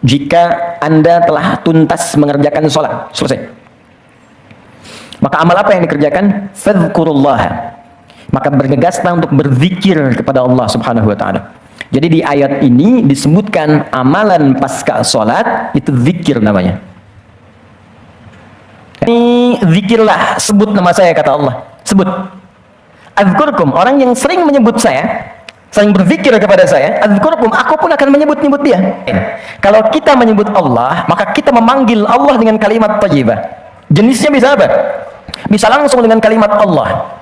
Jika Anda telah tuntas mengerjakan sholat, selesai. Maka amal apa yang dikerjakan? Fadhkurullah. Maka bergegaslah untuk berzikir kepada Allah Subhanahu wa taala. Jadi di ayat ini disebutkan amalan pasca sholat itu zikir namanya. Ini zikirlah, sebut nama saya, kata Allah. Sebut. Azkurkum, orang yang sering menyebut saya, sering berzikir kepada saya, azkurkum, aku pun akan menyebut-nyebut dia. Kalau kita menyebut Allah, maka kita memanggil Allah dengan kalimat thayyibah. Jenisnya bisa apa? Bisa langsung dengan kalimat Allah.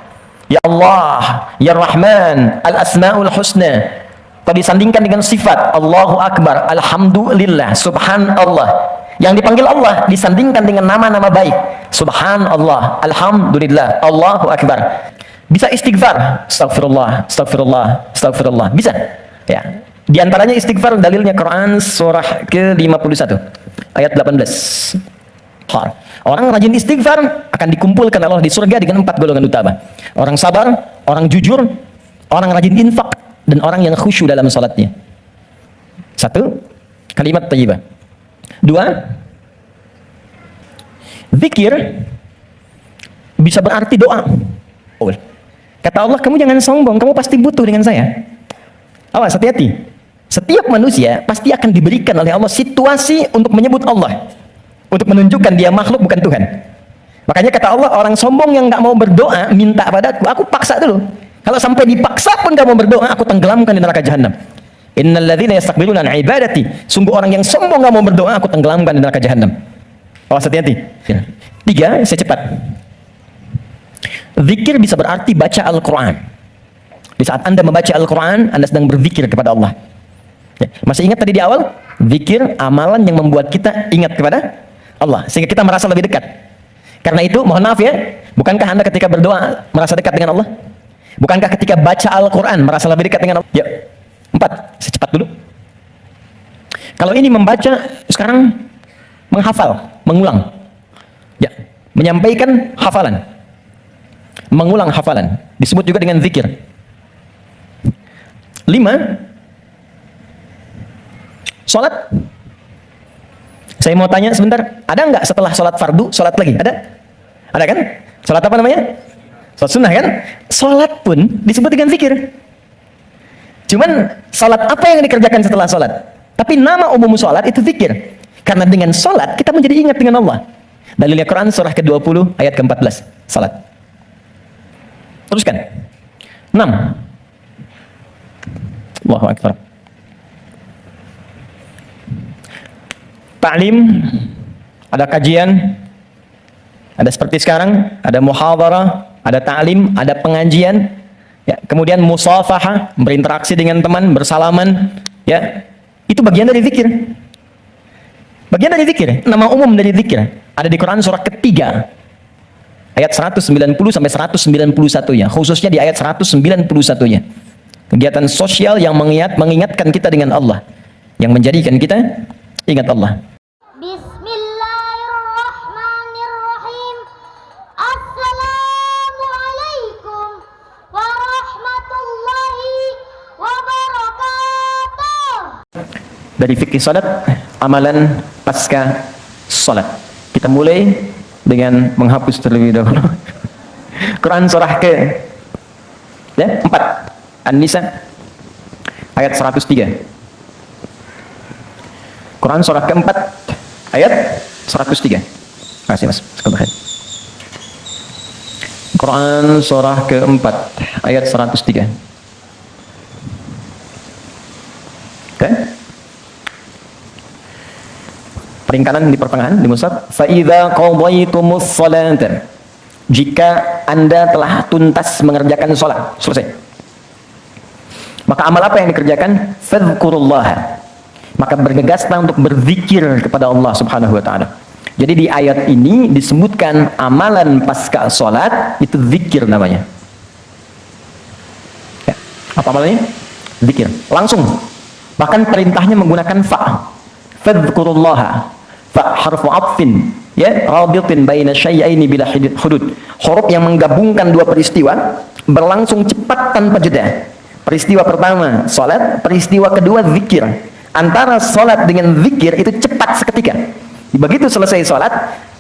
Ya Allah, Ya Rahman, Al-Asma'ul Husna. Atau disandingkan dengan sifat Allahu Akbar, Alhamdulillah, Subhanallah. Yang dipanggil Allah disandingkan dengan nama-nama baik. Subhanallah, Alhamdulillah, Allahu Akbar. Bisa istighfar, astagfirullah, astagfirullah, astagfirullah. Bisa. Ya. Di antaranya istighfar dalilnya Quran surah ke-51 ayat 18. Orang rajin istighfar akan dikumpulkan Allah di surga dengan 4 golongan utama. Orang sabar, orang jujur, orang rajin infak, dan orang yang khusyuk dalam salatnya. 1, kalimat thayyibah. 2, zikir bisa berarti doa. Kata Allah, kamu jangan sombong, kamu pasti butuh dengan saya. Awas, hati-hati. Setiap manusia pasti akan diberikan oleh Allah situasi untuk menyebut Allah, untuk menunjukkan dia makhluk bukan Tuhan. Makanya kata Allah, orang sombong yang nggak mau berdoa minta padaku, aku paksa dulu. Kalau sampai dipaksa pun nggak mau berdoa, aku tenggelamkan di neraka jahanam. Innal ladzina yastakbiruna an ibadati, sungguh orang yang sombong nggak mau berdoa, aku tenggelamkan di neraka jahanam. Awas, hati-hati. 3, saya cepat. Zikir bisa berarti baca Al-Quran. Di saat Anda membaca Al-Quran, Anda sedang berzikir kepada Allah. Ya, masih ingat tadi di awal? Zikir, amalan yang membuat kita ingat kepada Allah, sehingga kita merasa lebih dekat. Karena itu, mohon maaf ya, bukankah Anda ketika berdoa merasa dekat dengan Allah? Bukankah ketika baca Al-Quran merasa lebih dekat dengan Allah? Ya. 4, saya cepat dulu. Kalau ini membaca, sekarang menghafal, mengulang. Ya, menyampaikan hafalan. Mengulang hafalan disebut juga dengan zikir. 5, sholat. Saya mau tanya sebentar, ada nggak setelah sholat fardu, sholat lagi? Ada? Ada kan? Sholat apa namanya? Sholat sunnah kan? Sholat pun disebut dengan zikir. Cuman sholat apa yang dikerjakan setelah sholat? Tapi nama umum sholat itu zikir. Karena dengan sholat kita menjadi ingat dengan Allah. Dalilnya Quran surah ke-20 ayat ke-14. Sholat. Teruskan. 6. Allahu Akbar. Ta'lim, ada kajian, ada seperti sekarang, ada muhadharah, ada ta'lim, ada pengajian, ya, kemudian musafahah, berinteraksi dengan teman, bersalaman, ya, itu bagian dari zikir. Bagian dari zikir, nama umum dari zikir ada di Quran surah ketiga ayat 190 sampai 191-nya, khususnya di ayat 191-nya. Kegiatan sosial yang mengingatkan kita dengan Allah, yang menjadikan kita ingat Allah. Bismillahirrahmanirrahim. Assalamualaikum warahmatullahi wabarakatuh. Dari fikih salat, amalan pasca salat. Kita mulai dengan menghapus terlebih dahulu. Quran surah ke 4 An-Nisa ayat 103. Quran surah ke-4 ayat 103. Makasih Mas. Quran surah ke-4 ayat 103. Oke. Peringkanan di pertengahan di mushaf, fa idza qadaytumus salata, jika Anda telah tuntas mengerjakan salat, selesai. Maka amal apa yang dikerjakan? Fadhkurullah. Maka bergegaslah untuk berzikir kepada Allah Subhanahu wa taala. Jadi di ayat ini disebutkan amalan pasca salat itu zikir namanya. Ya. Apa amalannya? Zikir. Langsung. Bahkan perintahnya menggunakan fa. Fadhkurullah. Fa harfu atfin, ya, rabitin baina syai'aini bila hudud. Huruf yang menggabungkan dua peristiwa berlangsung cepat tanpa jeda. Peristiwa pertama salat, peristiwa kedua zikir. antara sholat dengan zikir itu cepat seketika. Begitu selesai sholat,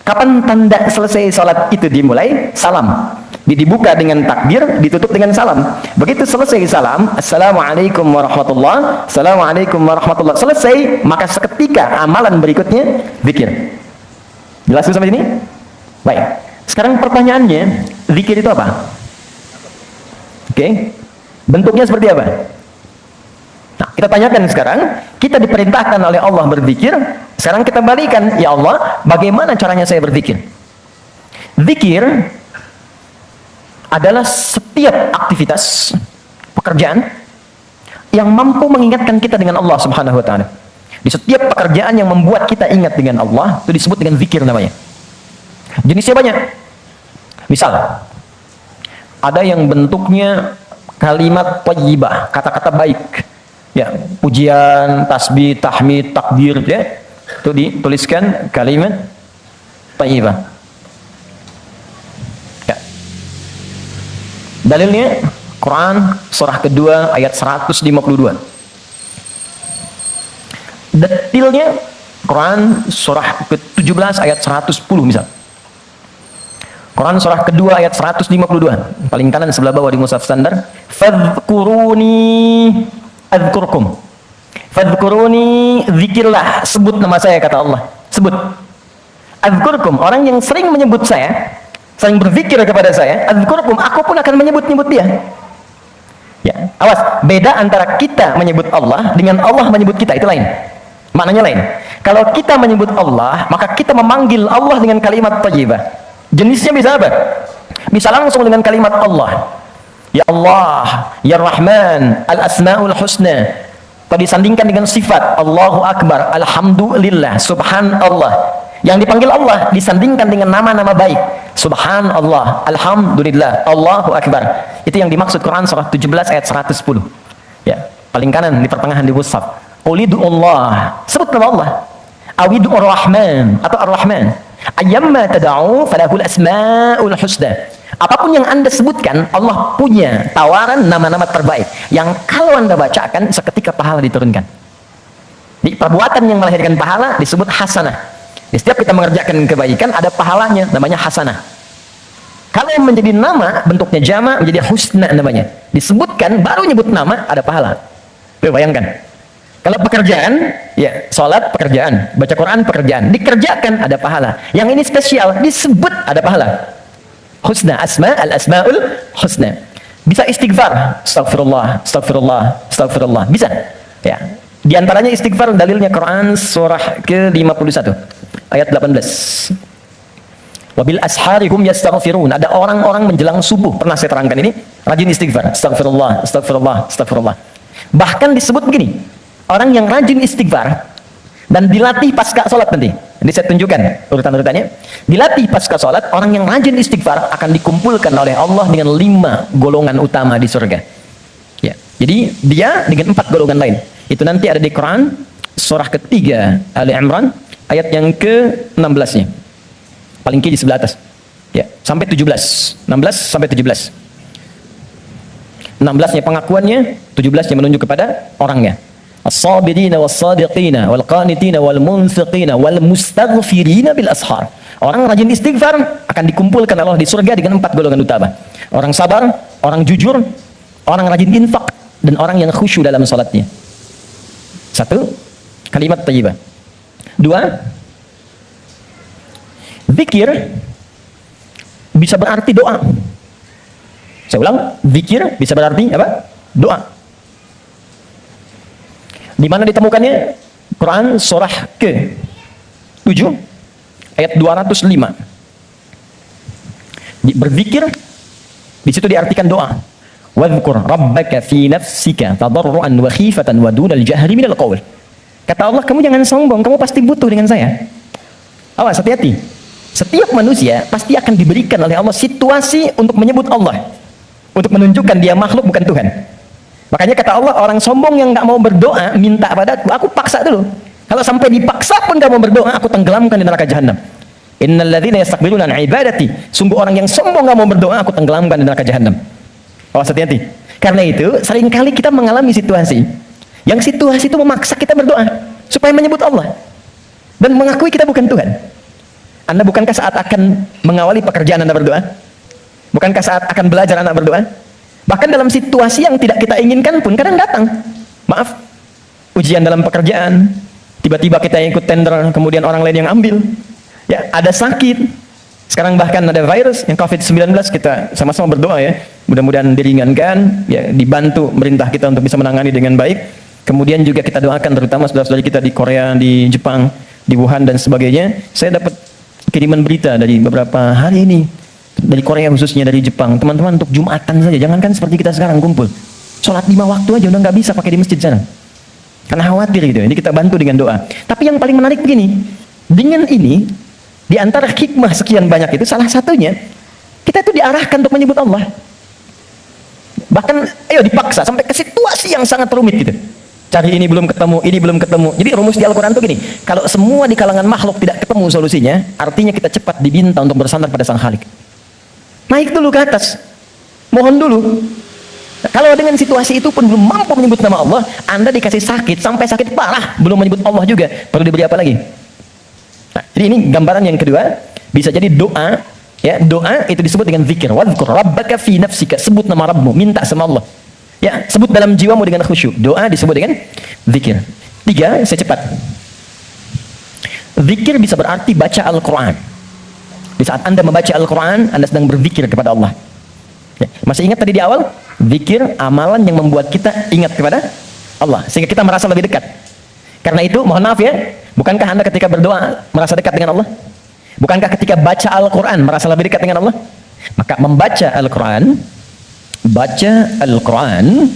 kapan tanda selesai sholat itu dimulai? Salam. Dibuka dengan takbir, ditutup dengan salam. Begitu selesai salam, assalamualaikum warahmatullah, assalamualaikum warahmatullah, selesai, maka seketika amalan berikutnya zikir. Jelas sampai sini? Baik. Sekarang pertanyaannya, zikir itu apa? Oke. Bentuknya seperti apa? Nah, kita tanyakan sekarang, kita diperintahkan oleh Allah berzikir, sekarang kita balikan, ya Allah, bagaimana caranya saya berzikir? Zikir adalah setiap aktivitas pekerjaan yang mampu mengingatkan kita dengan Allah Subhanahu wa taala. Di setiap pekerjaan yang membuat kita ingat dengan Allah, itu disebut dengan zikir namanya. Jenisnya banyak. Misal, ada yang bentuknya kalimat thayyibah, kata-kata baik. Ya, pujian, tasbih, tahmid, takbir, ya. Itu dituliskan kalimat thayyibah. Dalilnya Quran surah kedua ayat 152. Detailnya Quran surah ke-17 ayat 110 misal. Quran surah kedua ayat 152. Paling kanan sebelah bawah di mushaf standar. Fadhkuruni adzkurkum. Fadhkuruni, zikirlah, sebut nama saya kata Allah. Sebut. Adzkurkum, orang yang sering menyebut saya, sering berzikir kepada saya, adzkurkum, aku pun akan menyebut-nyebut dia. Ya, awas, beda antara kita menyebut Allah dengan Allah menyebut kita, itu lain. Maknanya lain. Kalau kita menyebut Allah, maka kita memanggil Allah dengan kalimat thayyibah. Jenisnya bisa apa? Bisa langsung dengan kalimat Allah. Ya Allah, Ya Rahman, Al-Asma'ul Husna. Atau disandingkan dengan sifat Allahu Akbar, Alhamdulillah, Subhanallah. Yang dipanggil Allah disandingkan dengan nama-nama baik. Subhanallah, Alhamdulillah, Allahu Akbar. Itu yang dimaksud Quran surah 17 ayat 110. Ya, paling kanan di pertengahan di mushaf. Qulidullah, sebut nama Allah. Awidur Rahman atau Ar-Rahman. Ayyamma tad'u falahul asmaul husna. Apapun yang Anda sebutkan, Allah punya tawaran nama-nama terbaik yang kalau Anda bacakan seketika pahala diturunkan. Di perbuatan yang melahirkan pahala disebut hasanah. Setiap kita mengerjakan kebaikan ada pahalanya, namanya hasanah. Kalau yang menjadi nama bentuknya jama menjadi husna namanya. Disebutkan baru nyebut nama ada pahala. Tuh, bayangkan. Kalau pekerjaan, ya sholat pekerjaan, baca Quran pekerjaan, dikerjakan ada pahala. Yang ini spesial disebut ada pahala. Husna, al-asmaul husna. Bisa istighfar, astagfirullah, astagfirullah, astagfirullah. Bisa. Ya. Di antaranya istighfar dalilnya Quran surah ke-51 ayat 18. Wabil asharihum yastaghfirun. Ada orang-orang menjelang subuh, pernah saya terangkan ini, rajin istighfar, astagfirullah, astagfirullah, astagfirullah. Bahkan disebut begini, orang yang rajin istighfar dan dilatih pasca sholat nanti. Ini saya tunjukkan urutan-urutannya. Dilatih pasca sholat, orang yang rajin istighfar akan dikumpulkan oleh Allah dengan 5 golongan utama di surga. Ya. Jadi dia dengan 4 golongan lain. Itu nanti ada di Quran surah ketiga Ali Imran ayat yang ke-16-nya. Paling kiri sebelah atas. Ya, sampai 17. 16 sampai 17. 16-nya pengakuannya, 17-nya menunjuk kepada orangnya. As-sabirina was-sadiqina wal-qanitina wal-munfiqina wal-mustaghfirina bil ashar. Orang rajin istighfar akan dikumpulkan Allah di surga dengan 4 golongan utama. Orang sabar, orang jujur, orang rajin infak, dan orang yang khusyuk dalam salatnya. 1, kalimat thayyibah. 2, zikir bisa berarti doa. Saya ulang, zikir bisa berarti apa? Doa. Di mana ditemukannya? Quran surah ke-7 ayat 205. Berzikir di situ diartikan doa. Wadhkur rabbaka fi nafsika tadarruan wa khifatan wa dunal jahri minal qaul. Kata Allah, kamu jangan sombong, kamu pasti butuh dengan saya. Awas, hati-hati. Setiap manusia pasti akan diberikan oleh Allah situasi untuk menyebut Allah, untuk menunjukkan dia makhluk bukan Tuhan. Makanya kata Allah, orang sombong yang nggak mau berdoa minta padaku, aku paksa dulu. Kalau sampai dipaksa pun nggak mau berdoa, aku tenggelamkan di neraka jahanam. Innal ladzina yastakbiruna an ibadati. Sungguh orang yang sombong nggak mau berdoa, aku tenggelamkan di neraka jahanam. Awas, hati-hati. Karena itu seringkali kita mengalami situasi Yang situasi itu memaksa kita berdoa supaya menyebut Allah dan mengakui kita bukan Tuhan. Anda bukankah saat akan mengawali pekerjaan Anda berdoa? Bukankah saat akan belajar Anda berdoa? Bahkan dalam situasi yang tidak kita inginkan pun kadang datang. Maaf, ujian dalam pekerjaan, tiba-tiba kita ikut tender, kemudian orang lain yang ambil. Ya, ada sakit. Sekarang bahkan ada virus yang COVID-19, kita sama-sama berdoa ya. Mudah-mudahan diringankan, ya, dibantu pemerintah kita untuk bisa menangani dengan baik. Kemudian juga kita doakan terutama saudara-saudari kita di Korea, di Jepang, di Wuhan dan sebagainya. Saya dapat kiriman berita dari beberapa hari ini dari Korea, khususnya dari Jepang. Teman-teman, untuk Jumatan saja, jangankan seperti kita sekarang kumpul, sholat 5 waktu aja udah nggak bisa pakai di masjid sana karena khawatir gitu. Ini kita bantu dengan doa. Tapi yang paling menarik begini, dengan ini di antara hikmah sekian banyak itu salah satunya kita itu diarahkan untuk menyebut Allah. Bahkan ayo dipaksa sampai ke situasi yang sangat rumit gitu. Cari ini belum ketemu, ini belum ketemu. Jadi rumus di Al-Quran itu gini, kalau semua di kalangan makhluk tidak ketemu solusinya, artinya kita cepat diminta untuk bersandar pada Sang Khalik. Naik dulu ke atas, mohon dulu. Nah, kalau dengan situasi itu pun belum mampu menyebut nama Allah, Anda dikasih sakit, sampai sakit parah, belum menyebut Allah juga, perlu diberi apa lagi? Nah, jadi ini gambaran yang kedua, bisa jadi doa, ya, doa itu disebut dengan zikir. Wadhkur rabbaka fi nafsika, sebut nama Rabbmu, minta sama Allah. Ya, sebut dalam jiwamu dengan khusyuk. Doa disebut dengan zikir. 3, saya cepat. Zikir bisa berarti baca Al-Quran. Di saat Anda membaca Al-Quran, Anda sedang berzikir kepada Allah. Ya, masih ingat tadi di awal? Zikir, amalan yang membuat kita ingat kepada Allah, sehingga kita merasa lebih dekat. Karena itu, mohon maaf ya, bukankah Anda ketika berdoa merasa dekat dengan Allah? Bukankah ketika baca Al-Quran merasa lebih dekat dengan Allah? Maka membaca Al-Quran, baca Al-Quran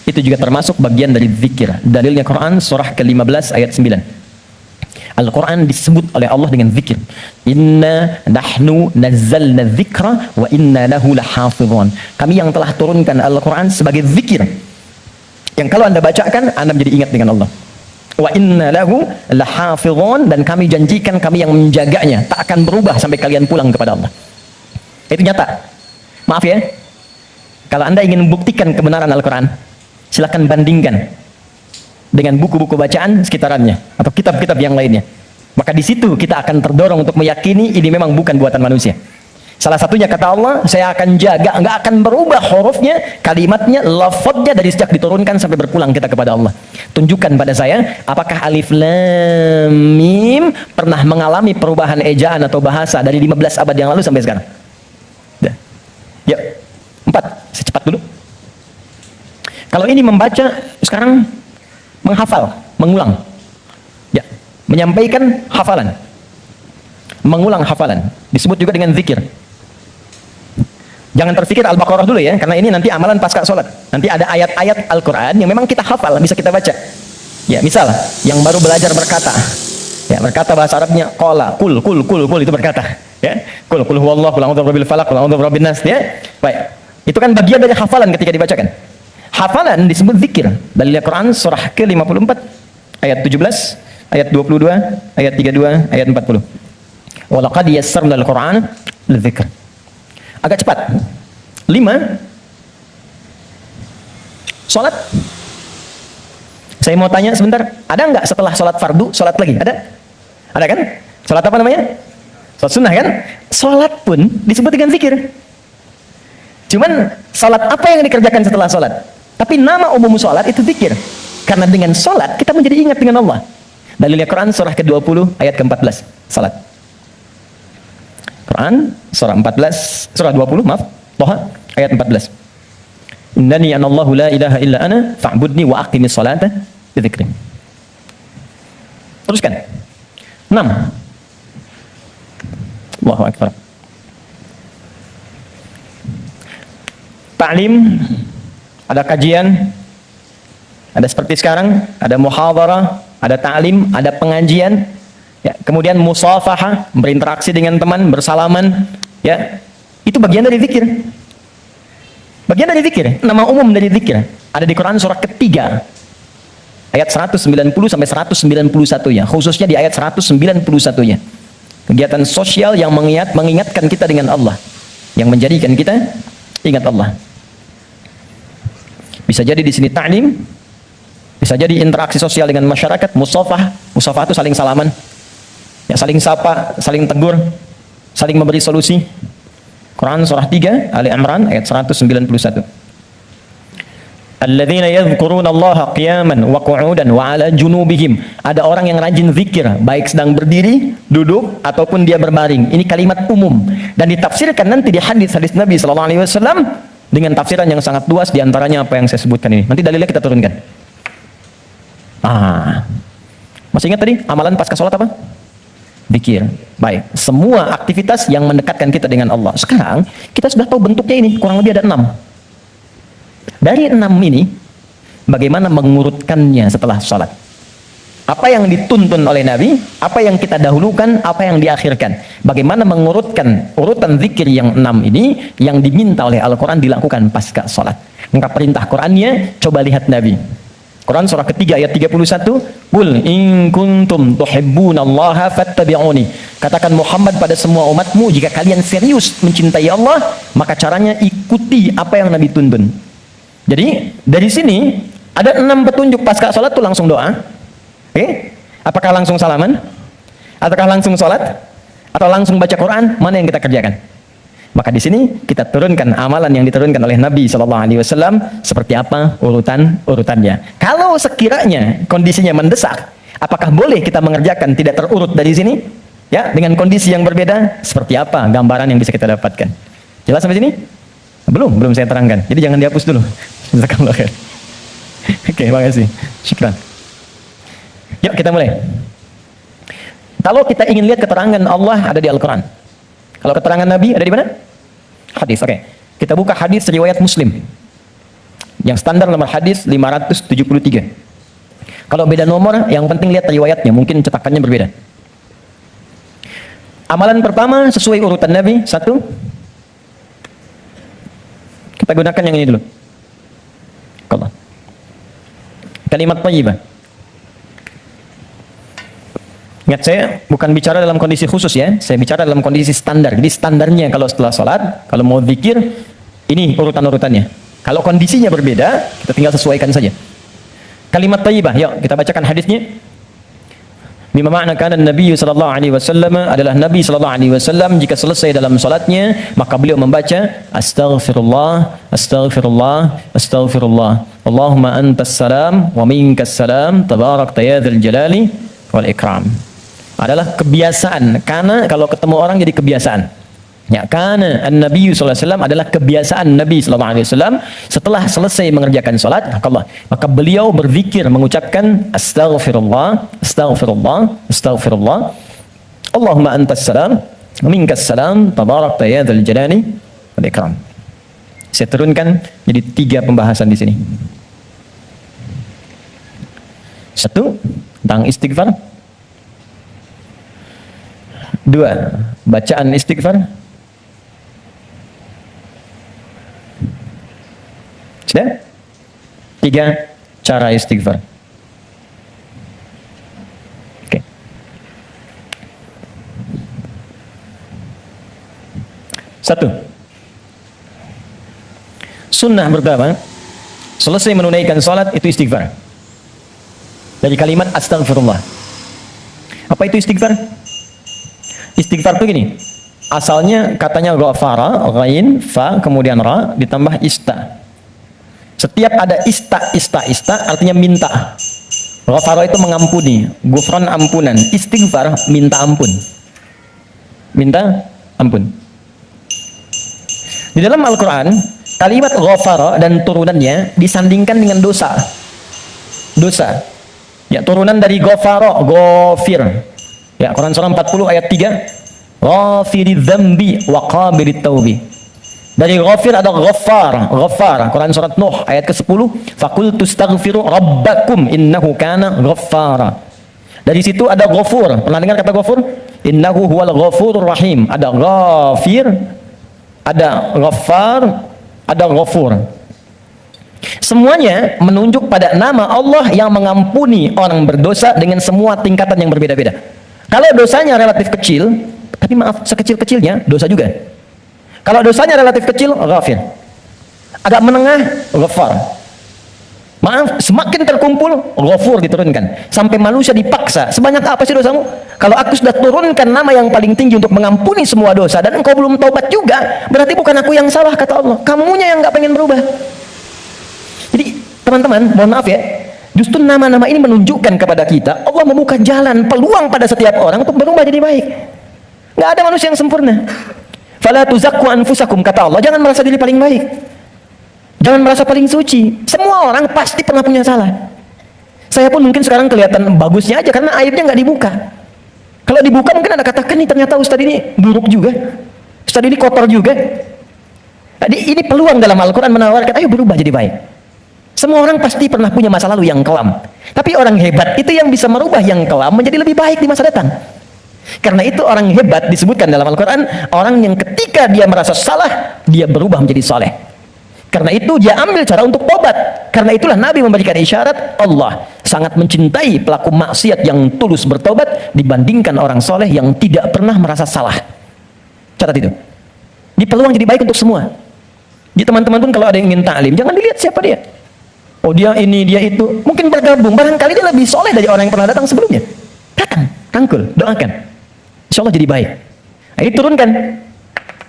itu juga termasuk bagian dari zikir. Dalilnya Quran surah ke-15 ayat 9. Al-Quran disebut oleh Allah dengan zikir. Inna nahnu nazzalna dzikra wa inna lahu lahafizun. Kami yang telah turunkan Al-Quran sebagai zikir, yang kalau Anda bacakan Anda menjadi ingat dengan Allah. Wa inna lahu lahafizun, dan kami janjikan kami yang menjaganya, tak akan berubah sampai kalian pulang kepada Allah. Itu nyata. Maaf ya, kalau Anda ingin membuktikan kebenaran Al-Quran, silakan bandingkan dengan buku-buku bacaan sekitarannya atau kitab-kitab yang lainnya. Maka di situ kita akan terdorong untuk meyakini ini memang bukan buatan manusia. Salah satunya kata Allah, saya akan jaga, nggak akan berubah hurufnya, kalimatnya, lafadznya dari sejak diturunkan sampai berpulang kita kepada Allah. Tunjukkan pada saya, apakah alif lam mim pernah mengalami perubahan ejaan atau bahasa dari 15 abad yang lalu sampai sekarang? Dah. Yuk, 4, saya cepat dulu. Kalau ini membaca, sekarang menghafal, mengulang. Ya, menyampaikan hafalan. Mengulang hafalan. Disebut juga dengan zikir. Jangan terfikir Al-Baqarah dulu ya, karena ini nanti amalan pasca sholat. Nanti ada ayat-ayat Al-Quran yang memang kita hafal, bisa kita baca. Ya, misal, yang baru belajar berkata. Ya, berkata bahasa Arabnya, qala, kul, itu berkata. Ya, kul huwallahu, kul a'udzu birabbil falaq, kul a'udzu birabbin nas. Ya, baik. Itu kan bagian dari hafalan ketika dibacakan. Hafalan disebut zikir. Dalil Quran surah ke-54 ayat 17, ayat 22, ayat 32, ayat 40. Wa laqad yassarna al-Qur'ana lidzikr. Agak cepat. 5. Salat. Saya mau tanya sebentar, ada nggak setelah salat fardu, salat lagi? Ada? Ada kan? Salat apa namanya? Salat sunnah kan? Salat pun disebut dengan zikir. Cuman salat apa yang dikerjakan setelah salat? Tapi nama umum salat itu zikir. Karena dengan salat kita menjadi ingat dengan Allah. Dalilnya Quran surah ke-20 ayat ke-14. Salat. Quran surah 14, surah 20, maaf, Thaha ayat 14. Innani anallahu la ilaha illa ana fa'budni wa aqimis salata li dzikri. Teruskan. 6. Allahu akbar. Ta'lim, ada kajian, ada seperti sekarang, ada muhadharah, ada ta'lim, ada pengajian, ya, kemudian musafahah, berinteraksi dengan teman, bersalaman, ya, itu bagian dari zikir. Bagian dari zikir, nama umum dari zikir. Ada di Quran surah ketiga, ayat 190 sampai 191-nya, khususnya di ayat 191-nya. Kegiatan sosial yang mengingatkan kita dengan Allah, yang menjadikan kita ingat Allah. Bisa jadi di sini ta'lim, Bisa jadi interaksi sosial dengan masyarakat, musafah. Musafah itu saling salaman. Ya, saling sapa, saling tegur, saling memberi solusi. Quran surah 3 Ali Imran ayat 191. Alladzina yadhkuruna Allah qiyaman wa qu'udan wa 'ala junubihim. Ada orang yang rajin zikir baik sedang berdiri, duduk ataupun dia berbaring. Ini kalimat umum dan ditafsirkan nanti di hadis-hadis Nabi sallallahu alaihi wasallam dengan tafsiran yang sangat luas, di antaranya apa yang saya sebutkan ini. Nanti dalilnya kita turunkan. Masih ingat tadi amalan pasca salat apa? Zikir. Baik, semua aktivitas yang mendekatkan kita dengan Allah. Sekarang kita sudah tahu bentuknya ini, kurang lebih ada 6. Dari 6 ini, bagaimana mengurutkannya setelah sholat? Apa yang dituntun oleh Nabi, apa yang kita dahulukan, apa yang diakhirkan? Bagaimana mengurutkan urutan zikir yang 6 ini, yang diminta oleh Al-Quran dilakukan pasca sholat? Maka perintah Qurannya, coba lihat Nabi. Quran surah ketiga ayat 31, Qul in kuntum tuhibbunallaha fattabi'uni. Katakan Muhammad pada semua umatmu, jika kalian serius mencintai Allah, maka caranya ikuti apa yang Nabi tuntun. Jadi dari sini ada 6 petunjuk pasca sholat tuh langsung doa. Apakah langsung salaman? Ataukah langsung sholat? Atau langsung baca Quran? Mana yang kita kerjakan? Maka di sini kita turunkan amalan yang diturunkan oleh Nabi Shallallahu Alaihi Wasallam seperti apa urutannya. Kalau sekiranya kondisinya mendesak, apakah boleh kita mengerjakan tidak terurut dari sini? Ya, dengan kondisi yang berbeda, seperti apa gambaran yang bisa kita dapatkan? Jelas sampai sini? Belum saya terangkan. Jadi jangan dihapus dulu. Jazakallahu khair. Oke, makasih. Syukran. Yuk kita mulai. Kalau kita ingin lihat keterangan Allah ada di Al-Quran. Kalau keterangan Nabi ada di mana? Hadis. Oke. Kita buka hadis riwayat Muslim. Yang standar nomor hadis 573. Kalau beda nomor, yang penting lihat riwayatnya, mungkin cetakannya berbeda. Amalan pertama sesuai urutan Nabi, 1. Kita gunakan yang ini dulu. Allah. Kalimat thayyibah. Ingat, saya bukan bicara dalam kondisi khusus ya, saya bicara dalam kondisi standar. Jadi standarnya kalau setelah sholat, kalau mau zikir, ini urutan-urutannya. Kalau kondisinya berbeda, kita tinggal sesuaikan saja. Kalimat thayyibah, yuk kita bacakan hadisnya. Bima ma'na kana Nabi sallallahu alaihi wasallam, adalah Nabi sallallahu alaihi wasallam jika selesai dalam salatnya maka beliau membaca astaghfirullah astaghfirullah astaghfirullah Allahumma antas salam wa minkas salam tabarakta ya dzal jalali wal ikram. Adalah kebiasaan, karena kalau ketemu orang jadi kebiasaan. Ya, karena Nabi sallallahu alaihi wasallam adalah kebiasaan Nabi sallallahu alaihi wasallam setelah selesai mengerjakan salat, maka beliau berzikir mengucapkan astaghfirullah, astaghfirullah, astaghfirullah. Allahumma antas salam, minkas salam, tabarakta ya dzal jalali wal ikram. Saya turunkan jadi 3 pembahasan di sini. 1 tentang istighfar. 2 bacaan istighfar. Sudah? 3 cara istighfar. Oke. Satu, sunnah pertama, selesai menunaikan salat itu istighfar. Dari kalimat astagfirullah. Apa itu istighfar? Istighfar itu gini. Asalnya katanya ghafara, ghain, fa, kemudian ra, ditambah ista. Setiap ada ista artinya minta. Ghafara itu mengampuni, ghufran ampunan. Istighfar minta ampun. Minta ampun. Di dalam Al-Quran, kalimat ghafara dan turunannya disandingkan dengan dosa. Dosa. Ya, turunan dari ghafara, ghafir. Ya, Quran surah 40 ayat 3. Ghafiridz dzambi wa qabilit taubi. Dari ghafir ada ghaffar, Quran surat Nuh ayat ke-10, faqultu astaghfiru rabbakum innahu kana ghaffara. Dari situ ada ghafur. Pernah dengar kata ghafur? Innahu huwal ghafurur rahim. Ada ghafir, ada ghaffar, ada ghafur. Semuanya menunjuk pada nama Allah yang mengampuni orang berdosa dengan semua tingkatan yang berbeda-beda. Kalau dosanya relatif kecil, tapi maaf, sekecil-kecilnya dosa juga. Kalau dosanya relatif kecil, ghafir. Agak menengah, ghaffar. Maaf, semakin terkumpul, Ghafur diturunkan. Sampai manusia dipaksa, sebanyak apa sih dosamu? Kalau aku sudah turunkan nama yang paling tinggi untuk mengampuni semua dosa, dan engkau belum taubat juga, berarti bukan aku yang salah, kata Allah. Kamunya yang nggak pengen berubah. Jadi, teman-teman, mohon maaf ya, justru nama-nama ini menunjukkan kepada kita, Allah membuka jalan, peluang pada setiap orang untuk berubah jadi baik. Nggak ada manusia yang sempurna. Fala tuzakku anfusakum, kata Allah, jangan merasa diri paling baik. Jangan merasa paling suci. Semua orang pasti pernah punya salah. Saya pun mungkin sekarang kelihatan bagusnya aja karena aibnya nggak dibuka. Kalau dibuka mungkin ada katakan nih, ternyata Ustadz ini buruk juga. Ustadz ini kotor juga. Jadi ini peluang dalam Al-Quran menawarkan, ayo berubah jadi baik. Semua orang pasti pernah punya masa lalu yang kelam. Tapi orang hebat itu yang bisa merubah yang kelam menjadi lebih baik di masa datang. Karena itu orang hebat disebutkan dalam Al-Quran, orang yang ketika dia merasa salah, dia berubah menjadi soleh. Karena itu dia ambil cara untuk tobat. Karena itulah Nabi memberikan isyarat, Allah sangat mencintai pelaku maksiat yang tulus bertobat dibandingkan orang soleh yang tidak pernah merasa salah. Catat itu. Di peluang jadi baik untuk semua. Di teman-teman pun kalau ada yang ingin ta'lim, jangan dilihat siapa dia. Oh dia ini, dia itu. Mungkin bergabung, barangkali dia lebih soleh dari orang yang pernah datang sebelumnya. Datang, rangkul, doakan. Insya Allah jadi baik. Nah, ini turunkan.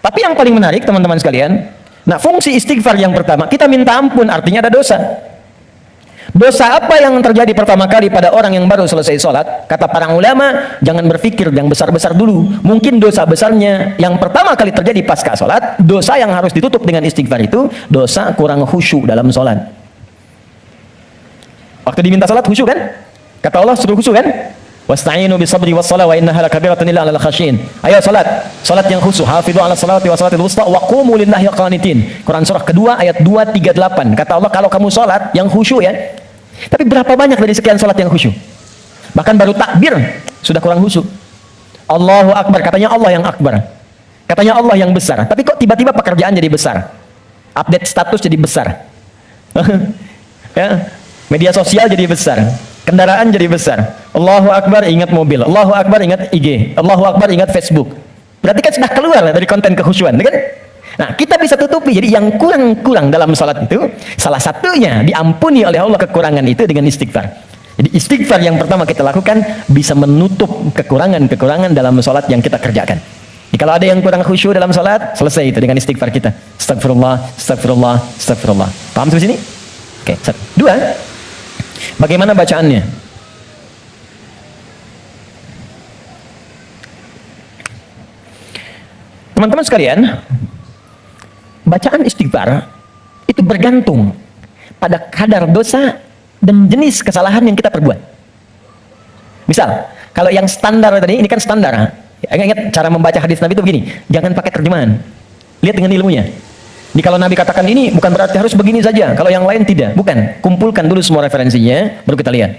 Tapi yang paling menarik teman-teman sekalian, nah, fungsi istighfar yang pertama, kita minta ampun, artinya ada dosa. Dosa apa yang terjadi pertama kali pada orang yang baru selesai sholat? Kata para ulama, jangan berpikir yang besar-besar dulu. Mungkin dosa besarnya yang pertama kali terjadi pasca sholat, dosa yang harus ditutup dengan istighfar itu, dosa kurang khusyuk dalam sholat. Waktu diminta sholat khusyuk kan? Kata Allah suruh khusyuk kan? Wasta'inu bisabri wassalah wa innaha lakabiratun illa 'alal khasyin. Ayo salat yang khusyuk. Hafidhu 'alas salati wa salatil wusta wa qumu lillahi qanitin. Quran surah kedua ayat 238. Kata Allah kalau kamu salat yang khusyuk ya. Tapi berapa banyak dari sekian salat yang khusyuk? Bahkan baru takbir sudah kurang khusyuk. Allahu akbar, katanya Allah yang akbar. Katanya Allah yang besar. Tapi kok tiba-tiba pekerjaan jadi besar? Update status jadi besar. Ya, media sosial jadi besar. Kendaraan jadi besar. Allahu Akbar ingat mobil. Allahu Akbar ingat IG. Allahu Akbar ingat Facebook. Berarti kan sudah keluar dari konten kekhusyuan, kan? Nah, kita bisa tutupi. Jadi yang kurang-kurang dalam salat itu, salah satunya diampuni oleh Allah kekurangan itu dengan istighfar. Jadi istighfar yang pertama kita lakukan bisa menutup kekurangan-kekurangan dalam salat yang kita kerjakan. Jadi kalau ada yang kurang khusyuk dalam salat, selesai itu dengan istighfar kita. Astagfirullah, astagfirullah, astagfirullah. Paham sampai sini? Oke, satu. Dua, bagaimana bacaannya? Teman-teman sekalian, bacaan istighfar itu bergantung pada kadar dosa dan jenis kesalahan yang kita perbuat. Misal, kalau yang standar tadi, ini kan standar. Ingat cara membaca hadis Nabi itu begini, jangan pakai terjemahan. Lihat dengan ilmunya. Jadi kalau Nabi katakan ini bukan berarti harus begini saja, kalau yang lain tidak, bukan. Kumpulkan dulu semua referensinya, baru kita lihat.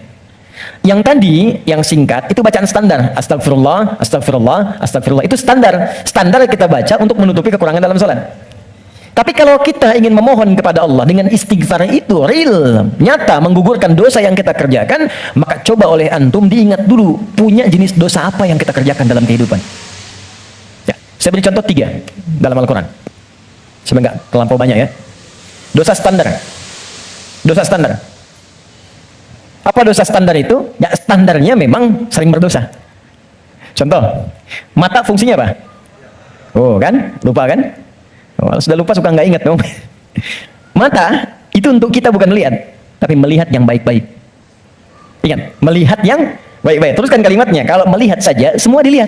Yang tadi, yang singkat, itu bacaan standar. Astagfirullah, astagfirullah, astagfirullah. Itu standar. Standar kita baca untuk menutupi kekurangan dalam sholat. Tapi kalau kita ingin memohon kepada Allah dengan istighfar itu real, nyata, menggugurkan dosa yang kita kerjakan, maka coba oleh antum diingat dulu, punya jenis dosa apa yang kita kerjakan dalam kehidupan. Ya, saya beri contoh 3 dalam Al-Quran. Sebenarnya nggak terlampau banyak ya. Dosa standar. Dosa standar. Apa dosa standar itu? Ya standarnya memang sering berdosa. Contoh, mata fungsinya apa? Oh kan? Lupa kan? Oh, sudah lupa suka nggak ingat dong. Mata itu untuk kita bukan melihat, tapi melihat yang baik-baik. Ingat, melihat yang baik-baik. Teruskan kalimatnya. Kalau melihat saja, semua dilihat.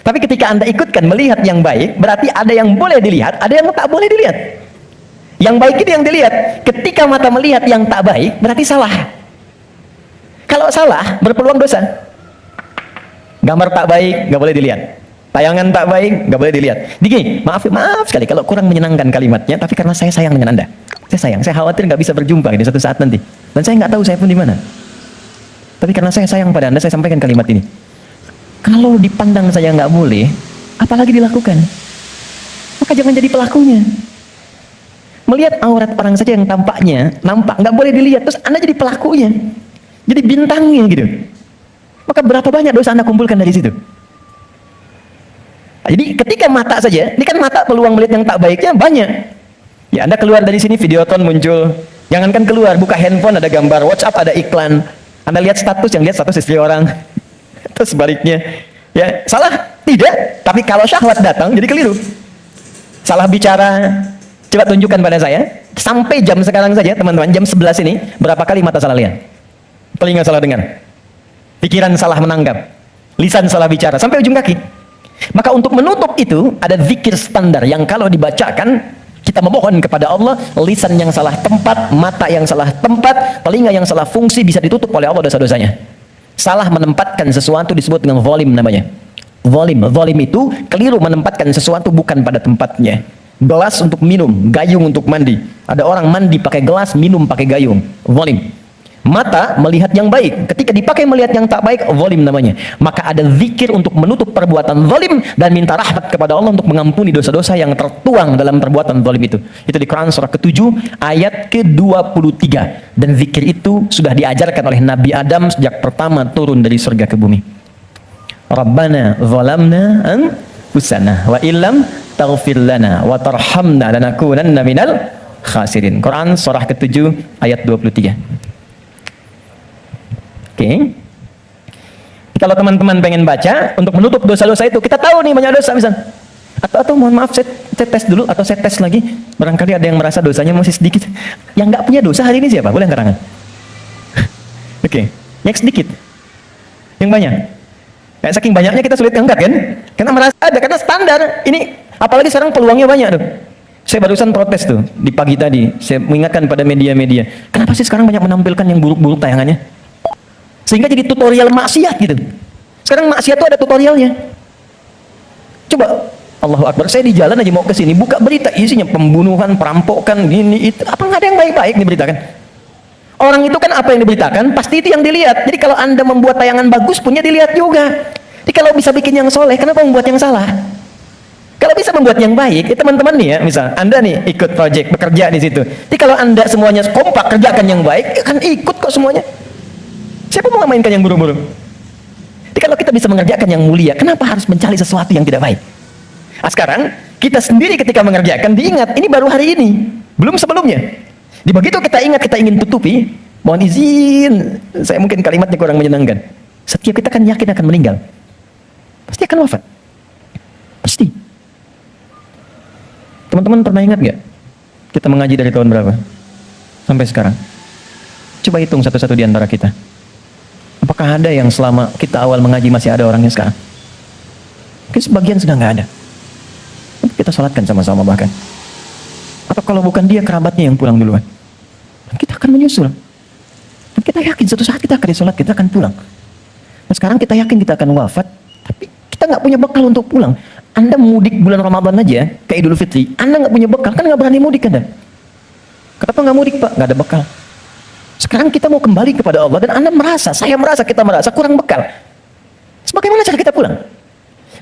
Tapi ketika Anda ikutkan melihat yang baik, berarti ada yang boleh dilihat, ada yang tak boleh dilihat. Yang baik itu yang dilihat. Ketika mata melihat yang tak baik, berarti salah. Kalau salah, berpeluang dosa. Gambar tak baik, nggak boleh dilihat. Tayangan tak baik, nggak boleh dilihat. Jadi, maaf sekali kalau kurang menyenangkan kalimatnya, tapi karena saya sayang dengan Anda. Saya khawatir nggak bisa berjumpa di suatu saat nanti. Dan saya nggak tahu saya pun di mana. Tapi karena saya sayang pada Anda, saya sampaikan kalimat ini. Kalau dipandang saya nggak boleh, apalagi dilakukan. Maka jangan jadi pelakunya. Melihat aurat orang saja yang tampaknya nampak nggak boleh dilihat, terus Anda jadi pelakunya, jadi bintangnya gitu. Maka berapa banyak dosa Anda kumpulkan dari situ? Jadi ketika mata saja, ini kan mata peluang melihat yang tak baiknya banyak. Ya Anda keluar dari sini, Videoton muncul, Jangankan keluar, buka handphone ada gambar, WhatsApp ada iklan. Anda lihat status, yang lihat status istri orang. Terus sebaliknya. Ya, salah? Tidak. Tapi kalau syahwat datang, jadi keliru. Salah bicara. Coba tunjukkan pada saya. Sampai jam sekarang saja, teman-teman, jam 11 ini, berapa kali mata salah lihat? Telinga salah dengar. Pikiran salah menanggap. Lisan salah bicara. Sampai ujung kaki. Maka untuk menutup itu, ada zikir standar yang kalau dibacakan, kita memohon kepada Allah, lisan yang salah tempat, mata yang salah tempat, telinga yang salah fungsi bisa ditutup oleh Allah dosa-dosanya. Salah menempatkan sesuatu disebut dengan zalim namanya. Zalim itu keliru menempatkan sesuatu bukan pada tempatnya. Gelas untuk minum, gayung untuk mandi. Ada orang mandi pakai gelas, minum pakai gayung. Zalim. Mata melihat yang baik, ketika dipakai melihat yang tak baik, zalim namanya. Maka ada zikir untuk menutup perbuatan zalim dan minta rahmat kepada Allah untuk mengampuni dosa-dosa yang tertuang dalam perbuatan zalim itu. Itu di Quran surah ke-7 ayat ke-23. Dan zikir itu sudah diajarkan oleh Nabi Adam sejak pertama turun dari surga ke bumi. Rabbana zalamna anfusana wa illam taghfir lana wa tarhamna lanakunanna minal khasirin. Quran surah ke-7 ayat 23. Oke. Kalau teman-teman pengen baca untuk menutup dosa-dosa itu, kita tahu nih banyak dosa misal. Atau mohon maaf, saya tes dulu atau saya tes lagi. Barangkali ada yang merasa dosanya masih sedikit. Yang nggak punya dosa hari ini siapa? Boleh angkat tangan. Oke. Yang sedikit. Yang banyak. Kayak saking banyaknya kita sulit angkat kan? Karena merasa ada, karena standar. Ini apalagi sekarang peluangnya banyak tuh. Saya barusan protes tuh di pagi tadi. Saya mengingatkan pada media-media. Kenapa sih sekarang banyak menampilkan yang buruk-buruk tayangannya? Sehingga jadi tutorial maksiat gitu. Sekarang maksiat itu ada tutorialnya. Coba, Allahu Akbar, saya di jalan aja mau ke sini, buka berita isinya pembunuhan, perampokan, gini itu. Apa nggak ada yang baik-baik diberitakan? Orang itu kan apa yang diberitakan, pasti itu yang dilihat. Jadi kalau Anda membuat tayangan bagus, punya dilihat juga. Jadi kalau bisa bikin yang soleh, kenapa membuat yang salah? Kalau bisa membuat yang baik, teman-teman nih ya, misal Anda nih ikut project, bekerja di situ. Jadi kalau Anda semuanya kompak kerjakan yang baik, kan ikut kok semuanya. Siapa mau memainkan yang buruk-buruk? Jadi kalau kita bisa mengerjakan yang mulia, kenapa harus mencari sesuatu yang tidak baik? Nah, sekarang kita sendiri ketika mengerjakan diingat, ini baru hari ini, belum sebelumnya. Di begitu kita ingat, kita ingin tutupi, mohon izin, saya mungkin kalimatnya kurang menyenangkan. Setiap kita kan yakin akan meninggal, pasti akan wafat, pasti. Teman-teman pernah ingat nggak? Kita mengaji dari tahun berapa sampai sekarang? Coba hitung satu-satu di antara kita. Apakah ada yang selama kita awal mengaji masih ada orangnya sekarang? Mungkin sebagian sudah nggak ada. Kita sholatkan sama-sama bahkan. Atau kalau bukan dia, kerabatnya yang pulang duluan. Dan kita akan menyusul. Dan kita yakin suatu saat kita akan disolat, kita akan pulang. Dan sekarang kita yakin kita akan wafat, tapi kita nggak punya bekal untuk pulang. Anda mudik bulan Ramadan aja, ke Idul Fitri, Anda nggak punya bekal, kan nggak berani mudik Anda. Kenapa nggak mudik Pak? Nggak ada bekal. Sekarang kita mau kembali kepada Allah dan Anda merasa, kita merasa kurang bekal. Bagaimana cara kita pulang?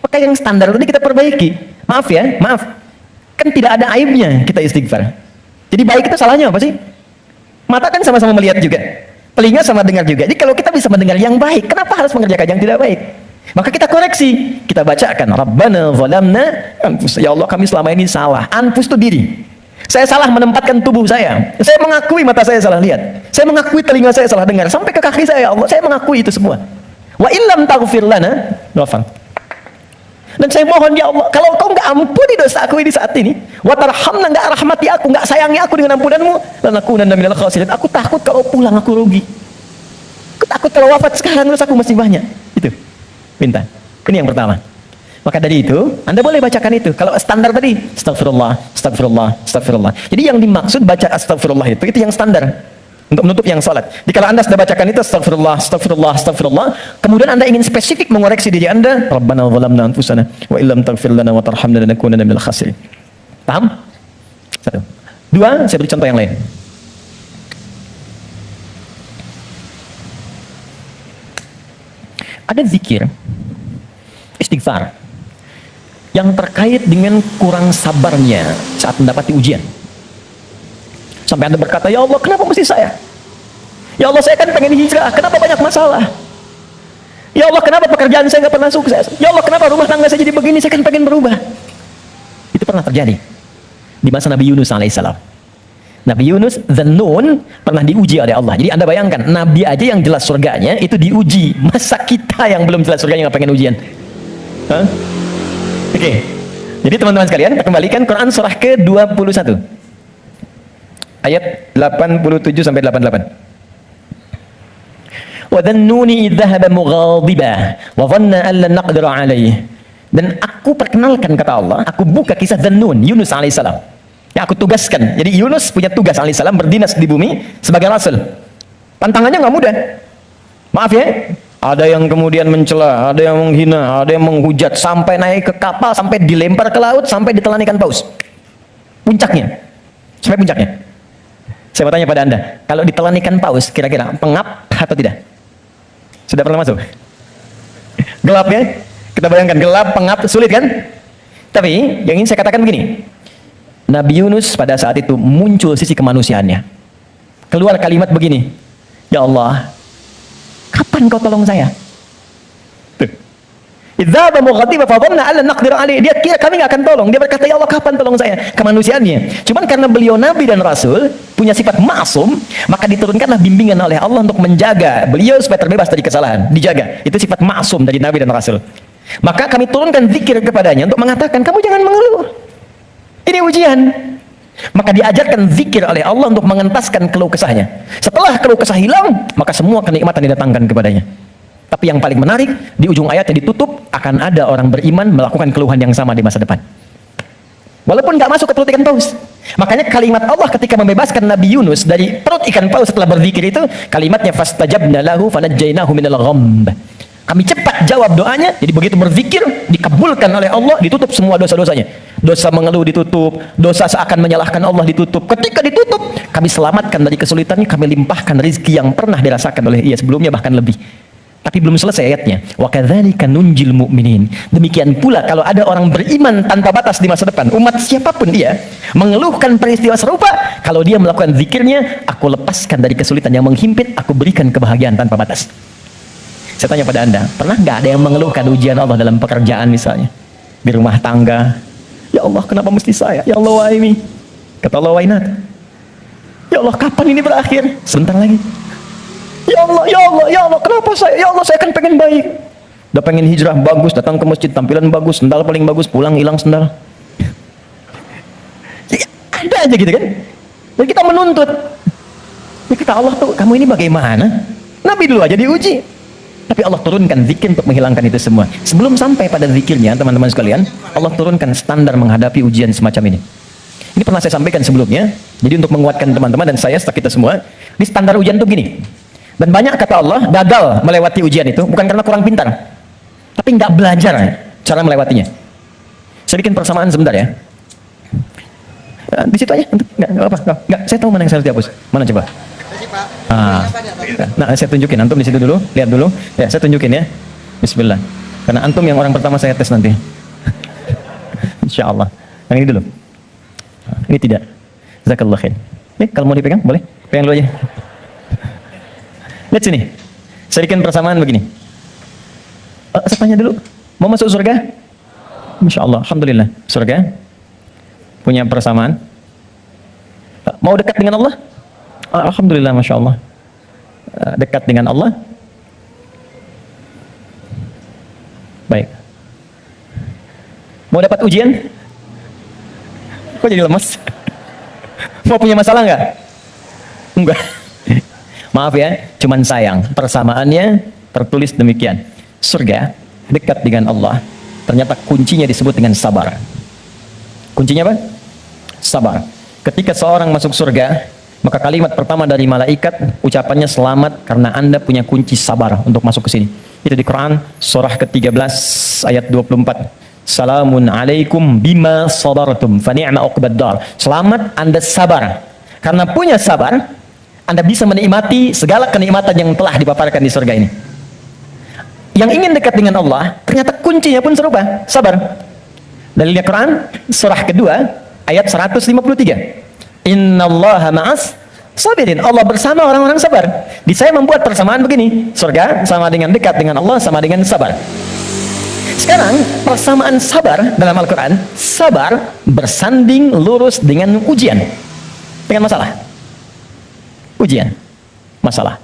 Maka yang standar tadi kita perbaiki. Maaf ya, maaf. Kan tidak ada aibnya kita istighfar. Jadi baik itu salahnya apa sih? Mata kan sama-sama melihat juga. Telinga sama dengar juga. Jadi kalau kita bisa mendengar yang baik, kenapa harus mengerjakan yang tidak baik? Maka kita koreksi. Kita bacakan, Rabbana zalamna anfusana. Ya Allah, kami selama ini salah. Anfus itu diri. Saya salah menempatkan tubuh saya. Saya mengakui mata saya salah lihat. Saya mengakui telinga saya salah dengar. Sampai ke kaki saya, ya Allah, saya mengakui itu semua. Wa illam taghfir lana, ghafar. Dan saya mohon ya Allah, kalau kau nggak ampuni dosa aku ini saat ini, wa tarhamna, nggak rahmati aku, nggak sayangi aku dengan ampunanmu, lanakunanna minal khasirin. Aku takut kalau pulang aku rugi. Aku takut kalau wafat sekarang terus aku masih banyak. Itu. Minta. Ini yang pertama. Maka dari itu, Anda boleh bacakan itu. Kalau standar tadi, astagfirullah, astagfirullah, astagfirullah. Jadi yang dimaksud baca astagfirullah itu yang standar. Untuk menutup yang salat. Jadi kalau Anda sudah bacakan itu, astagfirullah, astagfirullah, astagfirullah. Kemudian Anda ingin spesifik mengoreksi diri Anda. Rabbana zalamna anfusana, wa illam taghfir lana wa tarhamna lanakunanna minal khasirin. Paham? Satu. Dua, saya beri contoh yang lain. Ada zikir, istighfar, yang terkait dengan kurang sabarnya saat mendapati ujian. Sampai Anda berkata, ya Allah, kenapa mesti saya? Ya Allah, saya kan pengen hijrah, kenapa banyak masalah? Ya Allah, kenapa pekerjaan saya nggak pernah sukses? Ya Allah, kenapa rumah tangga saya jadi begini? Saya kan pengen berubah. Itu pernah terjadi di masa Nabi Yunus alaihissalam. Nabi Yunus, Dzannun, pernah diuji oleh Allah. Jadi Anda bayangkan, Nabi aja yang jelas surganya itu diuji. Masa kita yang belum jelas surganya nggak pengen ujian? Hah? Oke. Jadi teman-teman sekalian, kita kembalikan Quran surah ke-21. Ayat 87 sampai 88. Wa dhannuni idh dhahaba mughadiba wa dhanna an lan naqdira alaihi. Dan aku perkenalkan, kata Allah, aku buka kisah Dzannun, Yunus alaihissalam. Yang aku tugaskan. Jadi Yunus punya tugas alaihissalam berdinas di bumi sebagai rasul. Tantangannya nggak mudah. Maaf ya, ada yang kemudian mencela, ada yang menghina, ada yang menghujat, sampai naik ke kapal, sampai dilempar ke laut, sampai ditelan ikan paus. Puncaknya, sampai puncaknya. Saya mau tanya pada Anda, kalau ditelan ikan paus, kira-kira pengap atau tidak? Sudah pernah masuk? Gelap ya? Kita bayangkan, gelap, pengap, sulit kan? Tapi, yang ingin saya katakan begini, Nabi Yunus pada saat itu muncul sisi kemanusiaannya. Keluar kalimat begini, ya Allah, kapan kau tolong saya? Idzaba mughadiba fa dhanna alla naqdir alaihi. Dia kira kami nggak akan tolong. Dia berkata, ya Allah, kapan tolong saya? Kemanusiaannya. Cuman karena beliau nabi dan rasul, punya sifat ma'sum, maka diturunkanlah bimbingan oleh Allah untuk menjaga beliau supaya terbebas dari kesalahan. Dijaga. Itu sifat ma'sum dari nabi dan rasul. Maka kami turunkan zikir kepadanya untuk mengatakan, kamu jangan mengeluh. Ini ujian. Maka diajarkan zikir oleh Allah untuk mengentaskan keluh kesahnya. Setelah keluh kesah hilang, maka semua kenikmatan didatangkan kepadanya. Tapi yang paling menarik, di ujung ayatnya ditutup, akan ada orang beriman melakukan keluhan yang sama di masa depan. Walaupun nggak masuk ke perut ikan paus. Makanya kalimat Allah ketika membebaskan Nabi Yunus dari perut ikan paus setelah berzikir itu, kalimatnya fastajabna lahu fanajjainahu minal ghamb. Kami cepat jawab doanya, jadi begitu berzikir, dikabulkan oleh Allah, ditutup semua dosa-dosanya. Dosa mengeluh ditutup, dosa seakan menyalahkan Allah ditutup. Ketika ditutup, kami selamatkan dari kesulitannya, kami limpahkan rezeki yang pernah dirasakan oleh ia sebelumnya, bahkan lebih. Tapi belum selesai ayatnya. Wa kadzalika nunjil mu'minin. Demikian pula kalau ada orang beriman tanpa batas di masa depan, umat siapapun dia, mengeluhkan peristiwa serupa, kalau dia melakukan zikirnya, aku lepaskan dari kesulitan yang menghimpit, aku berikan kebahagiaan tanpa batas. Saya tanya pada Anda, pernah nggak ada yang mengeluhkan ujian Allah dalam pekerjaan misalnya? Di rumah tangga, ya Allah kenapa mesti saya? Ya Allah why me? Kata Allah why not? Ya Allah kapan ini berakhir? Sebentar lagi. Ya Allah, ya Allah, ya Allah kenapa saya? Ya Allah saya kan pengen baik. Udah pengen hijrah bagus, datang ke masjid, tampilan bagus, sendal paling bagus, pulang hilang sendal. Ya, ada aja gitu kan? Dan kita menuntut. Ya kita Allah tuh, kamu ini bagaimana? Nabi dulu aja diuji. Tapi Allah turunkan zikir untuk menghilangkan itu semua. Sebelum sampai pada zikirnya, teman-teman sekalian, Allah turunkan standar menghadapi ujian semacam ini. Ini pernah saya sampaikan sebelumnya. Jadi untuk menguatkan teman-teman dan saya, serta kita semua, ini standar ujian itu gini. Dan banyak kata Allah gagal melewati ujian itu bukan karena kurang pintar, tapi nggak belajar cara melewatinya. Saya bikin persamaan sebentar ya. Di situ aja, nggak apa, nggak. Saya tahu mana yang saya harus dihapus. Mana coba? Nah, saya tunjukin. Antum di situ dulu, lihat dulu. Ya, saya tunjukin ya. Bismillah. Karena antum yang orang pertama saya tes nanti. Insya Allah. Yang ini dulu. Ini tidak. Jazakallah khair. Kalau mau dipegang, boleh. Pegang dulu aja. Lihat sini. Saya bikin persamaan begini. Saya tanya dulu. Mau masuk surga? Masya Allah. Alhamdulillah. Surga. Punya persamaan. Mau dekat dengan Allah? Alhamdulillah, Masya Allah. Dekat dengan Allah. Baik. Mau dapat ujian? Kok jadi lemas? Mau punya masalah nggak? Enggak. Maaf ya, cuman sayang. Persamaannya tertulis demikian. Surga, dekat dengan Allah. Ternyata kuncinya disebut dengan sabar. Kuncinya apa? Sabar. Ketika seorang masuk surga, maka kalimat pertama dari malaikat ucapannya selamat karena Anda punya kunci sabar untuk masuk ke sini. Itu di Quran surah ke-13 ayat 24. Salamun alaikum bima sabartum fa ni'ma uqbad dar. Selamat Anda sabar. Karena punya sabar, Anda bisa menikmati segala kenikmatan yang telah dipaparkan di surga ini. Yang ingin dekat dengan Allah, ternyata kuncinya pun serupa, sabar. Dalilnya Quran surah kedua ayat 153. Innallaha ma'as sabirin. Allah bersama orang-orang sabar. Di saya membuat persamaan begini. Surga sama dengan dekat dengan Allah sama dengan sabar. Sekarang persamaan sabar dalam Al-Quran, sabar bersanding lurus dengan ujian. dengan masalah. Ujian, masalah.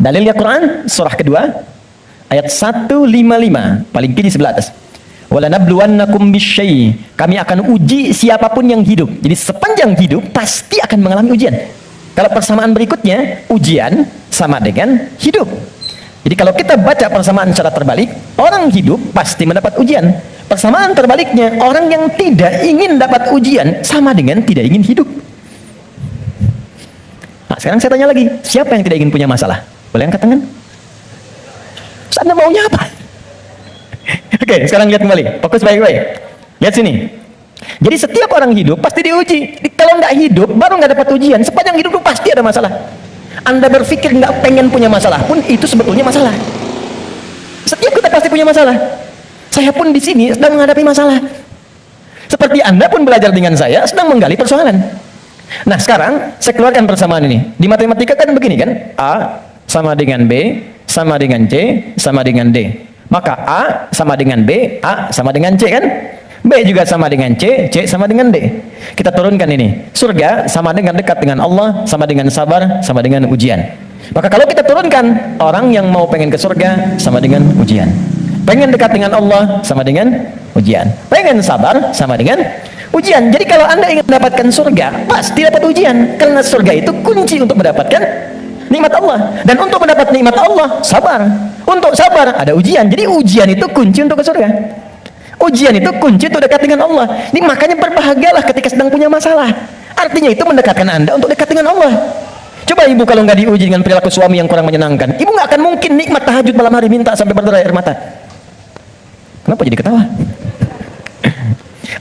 Dalilnya Quran, surah kedua, ayat 155, paling kiri sebelah atas. Walanabluwannakum bisyai, kami akan uji siapapun yang hidup. Jadi sepanjang hidup pasti akan mengalami ujian. Kalau persamaan berikutnya, ujian sama dengan hidup. Jadi kalau kita baca persamaan secara terbalik, orang hidup pasti mendapat ujian. Persamaan terbaliknya, orang yang tidak ingin dapat ujian sama dengan tidak ingin hidup. Nah, sekarang saya tanya lagi, siapa yang tidak ingin punya masalah? Boleh angkat tangan? Terus Anda maunya apa? Oke, sekarang lihat kembali, fokus baik-baik. Lihat sini. Jadi setiap orang hidup pasti diuji. Kalau nggak hidup, baru nggak dapat ujian. Sepanjang hidup itu pasti ada masalah. Anda berpikir nggak pengen punya masalah pun itu sebetulnya masalah. Setiap kita pasti punya masalah. Saya pun di sini sedang menghadapi masalah. Seperti Anda pun belajar dengan saya sedang menggali persoalan. Nah sekarang saya keluarkan persamaan ini. Di matematika kan begini kan, A sama dengan B sama dengan C sama dengan D. Maka A sama dengan B, A sama dengan C kan? B juga sama dengan C, C sama dengan D. Kita turunkan ini. Surga sama dengan dekat dengan Allah, sama dengan sabar, sama dengan ujian. Maka kalau kita turunkan, orang yang mau pengen ke surga sama dengan ujian. Pengen dekat dengan Allah sama dengan ujian. Pengen sabar sama dengan ujian. Jadi kalau Anda ingin mendapatkan surga, pasti dapat ujian. Karena surga itu kunci untuk mendapatkan nikmat Allah. Dan untuk mendapat nikmat Allah, sabar. Untuk sabar, ada ujian. Jadi ujian itu kunci untuk ke surga. Ujian itu kunci untuk dekat dengan Allah. Ini makanya berbahagialah ketika sedang punya masalah. Artinya itu mendekatkan Anda untuk dekat dengan Allah. Coba ibu kalau nggak diuji dengan perilaku suami yang kurang menyenangkan, ibu nggak akan mungkin nikmat tahajud malam hari minta sampai berderai air mata. Kenapa jadi ketawa?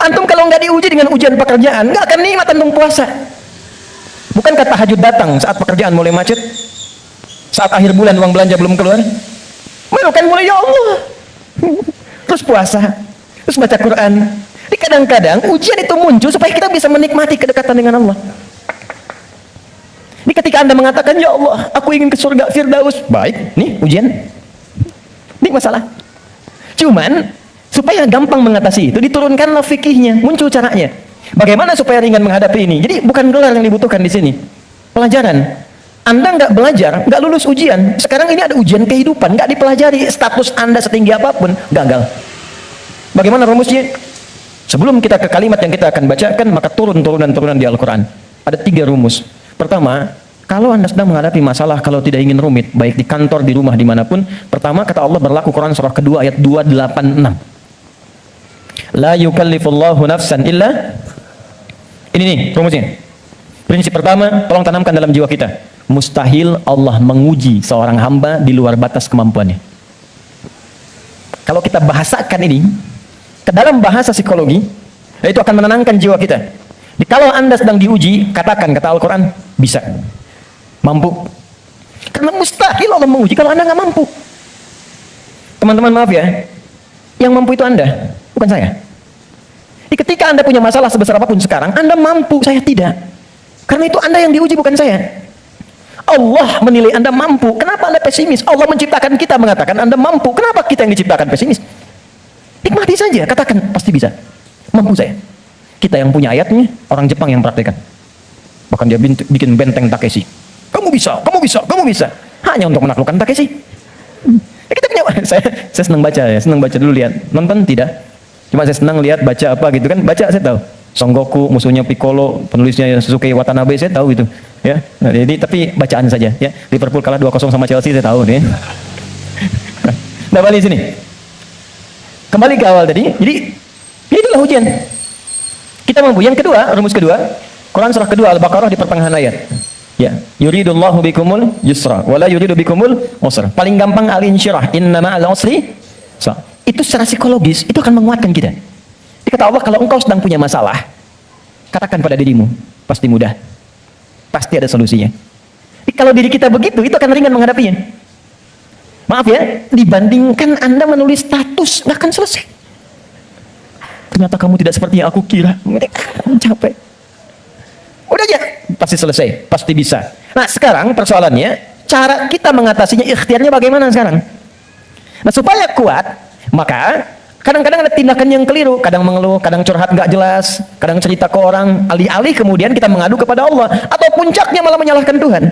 Antum kalau nggak diuji dengan ujian pekerjaan, nggak akan nikmat antum puasa. Bukankah tahajud datang saat pekerjaan mulai macet? Saat akhir bulan uang belanja belum keluar? Kan mulai ya Allah. Terus puasa, terus baca Quran. Jadi kadang-kadang ujian itu muncul supaya kita bisa menikmati kedekatan dengan Allah. Ini ketika Anda mengatakan, ya Allah, aku ingin ke surga Firdaus. Baik, nih ujian. Ini masalah. Cuman, supaya gampang mengatasi itu, diturunkanlah fikihnya, muncul caranya. Bagaimana supaya ringan menghadapi ini? Jadi bukan gelar yang dibutuhkan di sini. Pelajaran. Anda nggak belajar, nggak lulus ujian. Sekarang ini ada ujian kehidupan, nggak dipelajari. Status Anda setinggi apapun, gagal. Bagaimana rumusnya? Sebelum kita ke kalimat yang kita akan bacakan, maka turunan-turunan di Al-Quran. Ada 3 rumus. Pertama, kalau Anda sedang menghadapi masalah, kalau tidak ingin rumit, baik di kantor, di rumah, dimanapun. Pertama, kata Allah berlaku Quran surah kedua ayat 286. La yukallifullahu nafsan illa. Ini nih rumusnya. Prinsip pertama, tolong tanamkan dalam jiwa kita. Mustahil Allah menguji seorang hamba di luar batas kemampuannya. Kalau kita bahasakan ini ke dalam bahasa psikologi, itu akan menenangkan jiwa kita. Jadi kalau Anda sedang diuji, katakan, kata Al-Quran, bisa, mampu. Karena mustahil Allah menguji kalau Anda nggak mampu. Teman-teman maaf ya, yang mampu itu Anda, bukan saya. Jadi ketika Anda punya masalah sebesar apapun sekarang, Anda mampu, saya tidak. Karena itu Anda yang diuji, bukan saya. Allah menilai Anda mampu. Kenapa Anda pesimis? Allah menciptakan kita mengatakan Anda mampu. Kenapa kita yang diciptakan pesimis? Nikmati saja, katakan pasti bisa. Mampu saya. Kita yang punya ayatnya, orang Jepang yang praktekkan. Bahkan dia bikin benteng Takeshi. Kamu bisa, kamu bisa, kamu bisa. Hanya untuk menaklukkan Takeshi. Kita punya, saya senang baca ya, senang baca dulu lihat. Nonton tidak? Cuma saya senang lihat baca apa gitu kan. Baca saya tahu. Son Goku, musuhnya Piccolo, penulisnya Sasuke Watanabe, saya tahu itu. Ya, nah, jadi tapi bacaan saja ya. Liverpool kalah 2-0 sama Chelsea, saya tahu nih. Nah, balik sini. Kembali ke awal tadi. Jadi itulah ujian. Kita mampu. Yang kedua, rumus kedua, Quran surah kedua Al-Baqarah di pertengahan ayat. Ya, yuridullahu bikumul yusra wala yuridu bikumul usra. Paling gampang al-insyirah, innama al-usri. So, itu secara psikologis itu akan menguatkan kita. Kata Allah, kalau engkau sedang punya masalah, katakan pada dirimu, pasti mudah. Pasti ada solusinya. Jadi kalau diri kita begitu, itu akan ringan menghadapinya. Maaf ya, dibandingkan Anda menulis status, nggak akan selesai. Ternyata kamu tidak seperti yang aku kira. Capek. Udah aja, pasti selesai, pasti bisa. Nah sekarang persoalannya, cara kita mengatasinya, ikhtiarnya bagaimana sekarang? Nah supaya kuat, maka Kadang-kadang ada tindakan yang keliru, kadang mengeluh, kadang curhat nggak jelas, kadang cerita ke orang, alih-alih kemudian kita mengadu kepada Allah, atau puncaknya malah menyalahkan Tuhan.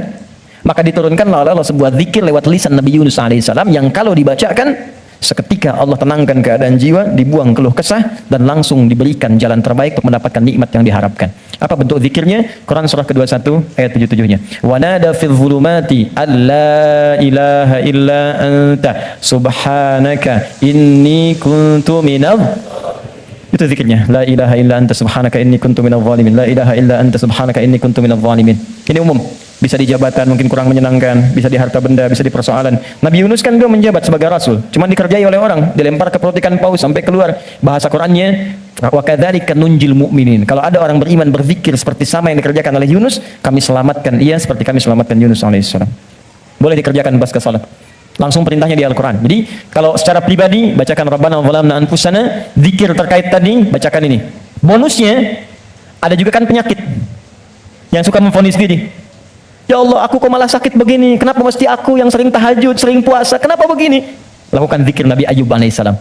Maka diturunkanlah oleh Allah sebuah zikir lewat lisan Nabi Yunus alaihissalam yang kalau dibacakan, seketika Allah tenangkan keadaan jiwa, dibuang keluh kesah, dan langsung diberikan jalan terbaik untuk mendapatkan nikmat yang diharapkan. Apa bentuk zikirnya? Quran surah ke-21 ayat 77-nya. Wa nada fil zulumati alla ilaha illa anta subhanaka inni kuntu minadh. Itu zikirnya. La ilaha illa anta subhanaka inni kuntu minadh zalimin. La ilaha illa anta subhanaka inni kuntu minadh zalimin. Ini umum. Bisa di jabatan mungkin kurang menyenangkan, bisa di harta benda, bisa di persoalan. Nabi Yunus kan dia menjabat sebagai rasul, cuma dikerjai oleh orang, dilempar ke perut ikan paus sampai keluar. Bahasa Qurannya, wa kadzalika nunjil mu'minin. Kalau ada orang beriman berzikir seperti sama yang dikerjakan oleh Yunus, kami selamatkan ia seperti kami selamatkan Yunus alaihissalam. Boleh dikerjakan pas ke salat. Langsung perintahnya di Al-Quran. Jadi kalau secara pribadi bacakan Rabbana zalamna anfusana, zikir terkait tadi bacakan ini. Bonusnya ada juga kan penyakit yang suka memvonis diri. Ya Allah, aku kok malah sakit begini? Kenapa mesti aku yang sering tahajud, sering puasa? Kenapa begini? Lakukan zikir Nabi Ayub alaihissalam.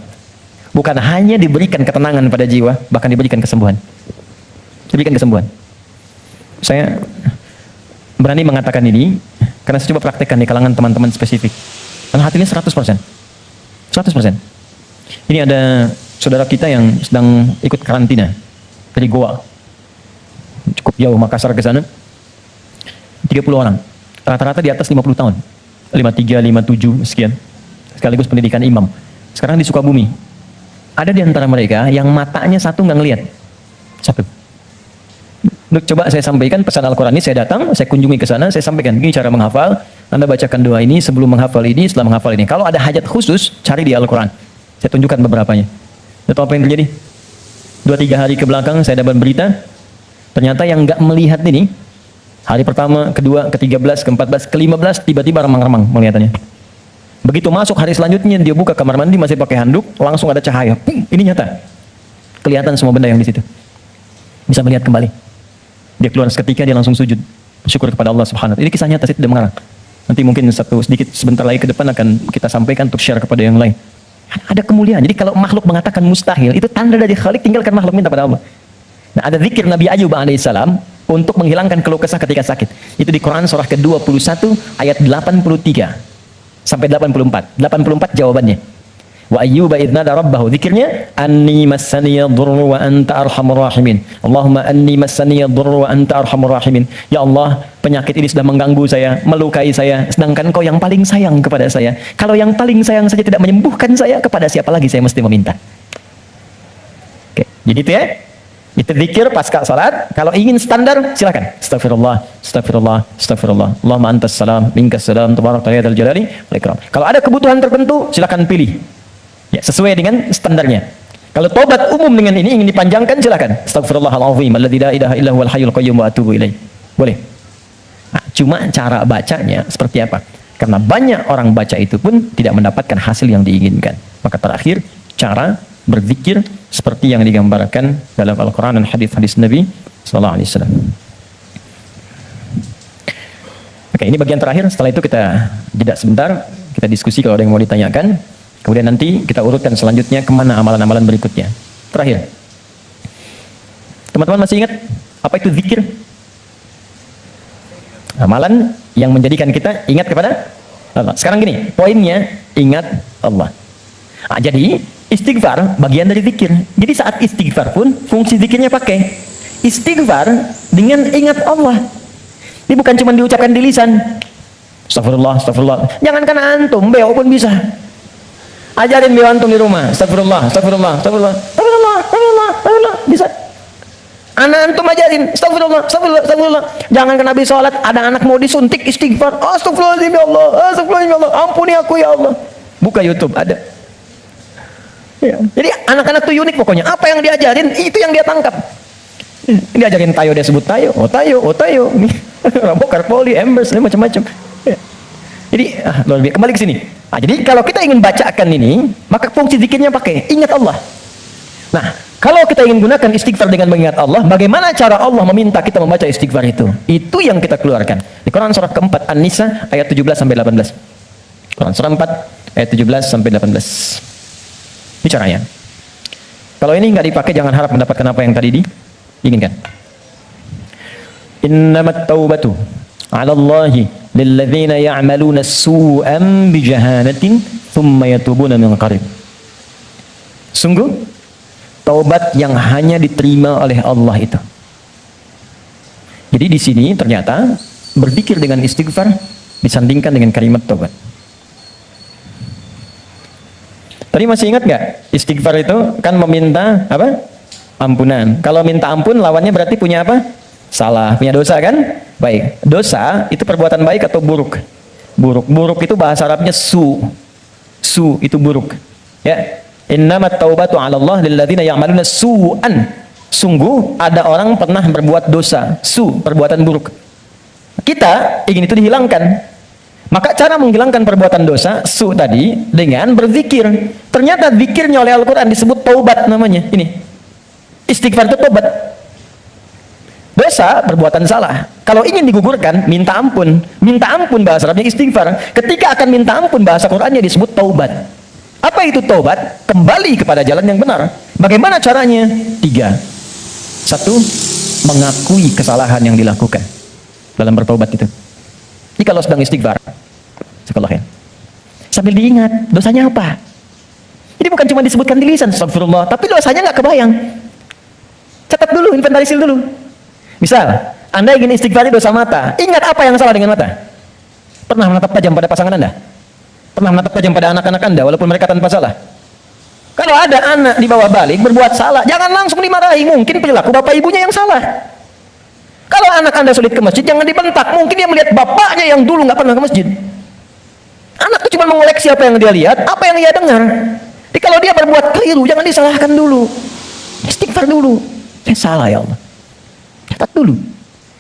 Bukan hanya diberikan ketenangan pada jiwa, bahkan diberikan kesembuhan. Diberikan kesembuhan. Saya berani mengatakan ini karena saya coba praktekkan di kalangan teman-teman spesifik. Dan hatinya 100%. 100%. Ini ada saudara kita yang sedang ikut karantina dari Goa. Cukup jauh Makassar ke sana. 30 orang, rata-rata di atas 50 tahun, 53, 57, sekian, sekaligus pendidikan imam. Sekarang di Sukabumi, ada di antara mereka yang matanya satu nggak ngelihat, satu. Coba saya sampaikan pesan Al-Quran ini, saya datang, saya kunjungi ke sana, saya sampaikan, ini cara menghafal, Anda bacakan doa ini sebelum menghafal ini, setelah menghafal ini. Kalau ada hajat khusus, cari di Al-Quran. Saya tunjukkan beberapanya. Tahu apa yang terjadi? 2-3 hari ke belakang, saya dapat berita, ternyata yang nggak melihat ini, hari pertama, kedua, ke-13, ke-14, ke-15 tiba-tiba remang-remang melihatannya. Begitu masuk hari selanjutnya dia buka kamar mandi masih pakai handuk, langsung ada cahaya. Ini nyata. Kelihatan semua benda yang di situ. Bisa melihat kembali. Dia keluar seketika dia langsung sujud. Syukur kepada Allah Subhanahu wa taala. Ini kisah nyata, saya tidak mengarang. Nanti mungkin sebentar lagi ke depan akan kita sampaikan untuk share kepada yang lain. Ada kemuliaan. Jadi kalau makhluk mengatakan mustahil, itu tanda dari Khalik, tinggalkan makhluk minta pada Allah. Nah, ada zikir Nabi Ayub alaihissalam untuk menghilangkan keluh kesah ketika sakit. Itu di Quran surah ke-21 ayat 83 sampai 84. 84 jawabannya. Wa ayyuba idz nada rabbahu, zikirnya anni massaniya dhurru wa anta arhamur rahimin. Allahumma anni massaniya dhurru wa anta arhamur rahimin. Ya Allah, penyakit ini sudah mengganggu saya, melukai saya, sedangkan Kau yang paling sayang kepada saya. Kalau yang paling sayang saja tidak menyembuhkan saya, kepada siapa lagi saya mesti meminta? Oke, jadi itu ya. Itu zikir pasca salat. Kalau ingin standar, silakan. Astagfirullah, astagfirullah, astagfirullah. Allahumma antas salam, minkas salam, tabarakta ya dzal jalali wal ikram. Kalau ada kebutuhan tertentu, silakan pilih. Ya, sesuai dengan standarnya. Kalau tobat umum dengan ini ingin dipanjangkan, silakan. Astagfirullahalazim, alladzi la ilaha illa huwal hayyul qayyum wa atubu ilaih. Boleh. Nah, cuma cara bacanya seperti apa? Karena banyak orang baca itu pun tidak mendapatkan hasil yang diinginkan. Maka terakhir, cara berzikir seperti yang digambarkan dalam Al-Quran dan hadis-hadis Nabi Sallallahu Alaihi Wasallam. Oke, ini bagian terakhir. Setelah itu kita jeda sebentar, kita diskusi kalau ada yang mau ditanyakan. Kemudian nanti kita urutkan selanjutnya kemana amalan-amalan berikutnya. Terakhir, teman-teman masih ingat apa itu zikir? Amalan yang menjadikan kita ingat kepada Allah. Sekarang gini, poinnya ingat Allah. Nah, jadi istighfar bagian dari zikir. Jadi saat istighfar pun fungsi zikirnya pakai istighfar dengan ingat Allah. Ini bukan cuma diucapkan di lisan. Astagfirullah, astagfirullah. Jangankan antum, beo pun bisa. Ajarin beo antum di rumah. Astagfirullah, astagfirullah, astagfirullah, astagfirullah, astagfirullah, astagfirullah. Bisa. Anak antum ajarin. Astagfirullah, astagfirullah, astagfirullah. Jangankan habis sholat, ada anak mau disuntik istighfar. Astagfirullahaladzim ya Allah, astagfirullahaladzim ya Allah. Ampuni aku ya Allah. Buka YouTube, ada. Ya. Jadi anak-anak tuh unik pokoknya. Apa yang diajarin, itu yang dia tangkap. Diajarin tayo, dia sebut tayo. Oh tayo, oh tayo. Bokar poli, embers, macam-macam. Ya. Jadi luar biasa. Kembali ke sini. Nah, jadi kalau kita ingin bacakan ini, maka fungsi zikirnya pakai ingat Allah. Nah, kalau kita ingin gunakan istighfar dengan mengingat Allah, bagaimana cara Allah meminta kita membaca istighfar itu? Itu yang kita keluarkan. Di Quran surah keempat An-Nisa ayat 17 sampai 18. Quran surah 4 ayat 17 sampai 18. Ini caranya. Kalau ini nggak dipakai, jangan harap mendapatkan apa yang tadi diinginkan. Innamat taubatu 'ala Allahi lilladzina ya'maluna su'an bijahalatin thumma yatubuna min qarib. Sungguh taubat yang hanya diterima oleh Allah itu. Jadi di sini ternyata berzikir dengan istighfar disandingkan dengan kalimat taubat. Tadi masih ingat nggak? Istighfar itu kan meminta apa? Ampunan. Kalau minta ampun lawannya berarti punya apa? Salah, punya dosa kan? Baik. Dosa itu perbuatan baik atau buruk? Buruk. Buruk itu bahasa Arabnya su. Su itu buruk. Ya. Innamat taubatu 'ala Allah lilladzina ya'maluna su'an. Sungguh ada orang pernah berbuat dosa, su, perbuatan buruk. Kita ingin itu dihilangkan. Maka cara menghilangkan perbuatan dosa, su tadi, dengan berzikir. Ternyata zikirnya oleh Al-Quran disebut taubat namanya. Ini. Istighfar itu taubat. Dosa, perbuatan salah. Kalau ingin digugurkan, minta ampun. Minta ampun bahasa Arabnya istighfar. Ketika akan minta ampun bahasa Qurannya disebut taubat. Apa itu taubat? Kembali kepada jalan yang benar. Bagaimana caranya? 3. 1. Mengakui kesalahan yang dilakukan dalam bertaubat itu. Jadi kalau sedang istighfar, sekolahin, sambil diingat dosanya apa. Jadi bukan cuma disebutkan di lisan, astagfirullah, tapi dosanya nggak kebayang. Catat dulu, inventarisir dulu. Misal, Anda ingin istighfar dosa mata, ingat apa yang salah dengan mata. Pernah menatap tajam pada pasangan Anda? Pernah menatap tajam pada anak-anak Anda walaupun mereka tanpa salah? Kalau ada anak di bawah balik berbuat salah, jangan langsung dimarahi, mungkin perilaku bapak ibunya yang salah. Kalau anak Anda sulit ke masjid, jangan dibentak. Mungkin dia melihat bapaknya yang dulu nggak pernah ke masjid. Anak itu cuma mengoleksi apa yang dia lihat, apa yang dia dengar. Jadi kalau dia berbuat keliru, jangan disalahkan dulu. Istighfar dulu. Saya salah ya Allah. Catat dulu.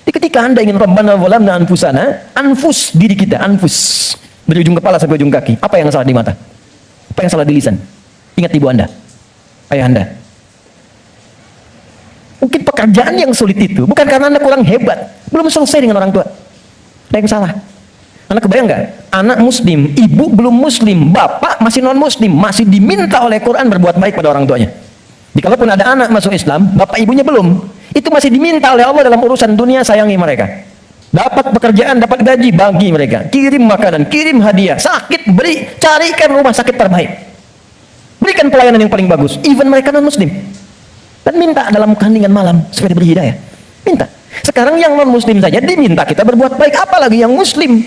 Jadi ketika Anda ingin Rabbana zalamna anfusana, anfus diri kita, anfus. Dari ujung kepala sampai ujung kaki. Apa yang salah di mata? Apa yang salah di lisan? Ingat ibu Anda, ayah Anda. Mungkin pekerjaan yang sulit itu bukan karena Anda kurang hebat, belum selesai dengan orang tua. Ada yang salah. Anda kebayang nggak? Anak muslim, ibu belum muslim, bapak masih non muslim, masih diminta oleh Quran berbuat baik pada orang tuanya. Jadi kalaupun ada anak masuk Islam, bapak ibunya belum, itu masih diminta oleh Allah dalam urusan dunia, sayangi mereka. Dapat pekerjaan, dapat gaji, bagi mereka. Kirim makanan, kirim hadiah, sakit, beri, carikan rumah sakit terbaik. Berikan pelayanan yang paling bagus, even mereka non muslim. Dan minta dalam keheningan malam supaya diberi hidayah. Minta. Sekarang yang non muslim saja diminta kita berbuat baik, apalagi yang muslim.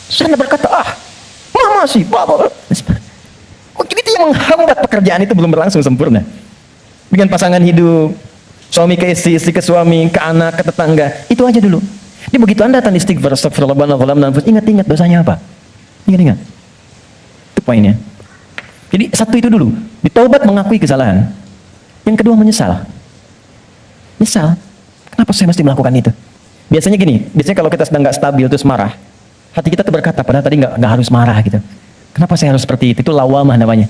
Sana berkata, masih mungkin itu yang menghambat pekerjaan itu belum berlangsung sempurna. Dengan pasangan hidup, suami ke istri, istri ke suami, ke anak, ke tetangga, itu aja dulu. Jadi begitu Anda datang istighfar, astagfirullah, ingat-ingat dosanya apa. Ingat-ingat. Itu poinnya. Jadi satu itu dulu, ditaubat mengakui kesalahan. Yang kedua menyesal. Nyesal. Kenapa saya mesti melakukan itu? Biasanya gini, biasanya kalau kita sedang nggak stabil terus marah, hati kita tuh berkata, padahal tadi nggak harus marah gitu. Kenapa saya harus seperti itu? Itu lawamah namanya.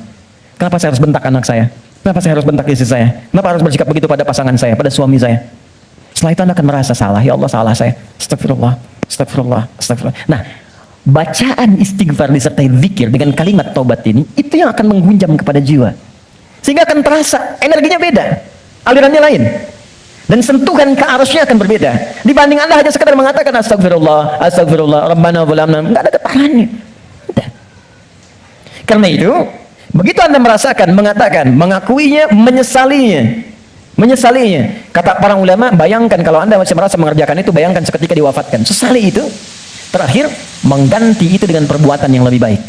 Kenapa saya harus bentak anak saya? Kenapa saya harus bentak istri saya? Kenapa harus bersikap begitu pada pasangan saya, pada suami saya? Setelah itu Anda akan merasa salah. Ya Allah, salah saya. Astagfirullah, astagfirullah, astagfirullah. Nah, bacaan istighfar disertai zikir dengan kalimat taubat ini, itu yang akan menghunjam kepada jiwa. Sehingga akan terasa energinya beda, alirannya lain, dan sentuhan ke arusnya akan berbeda dibanding Anda hanya sekedar mengatakan astagfirullah, astagfirullah, rabbana zalamna, nggak ada getarannya. Karena itu begitu Anda merasakan, mengatakan, mengakuinya, menyesalinya, kata para ulama, bayangkan kalau Anda masih merasa mengerjakan itu, bayangkan seketika diwafatkan. Sesali itu terakhir mengganti itu dengan perbuatan yang lebih baik.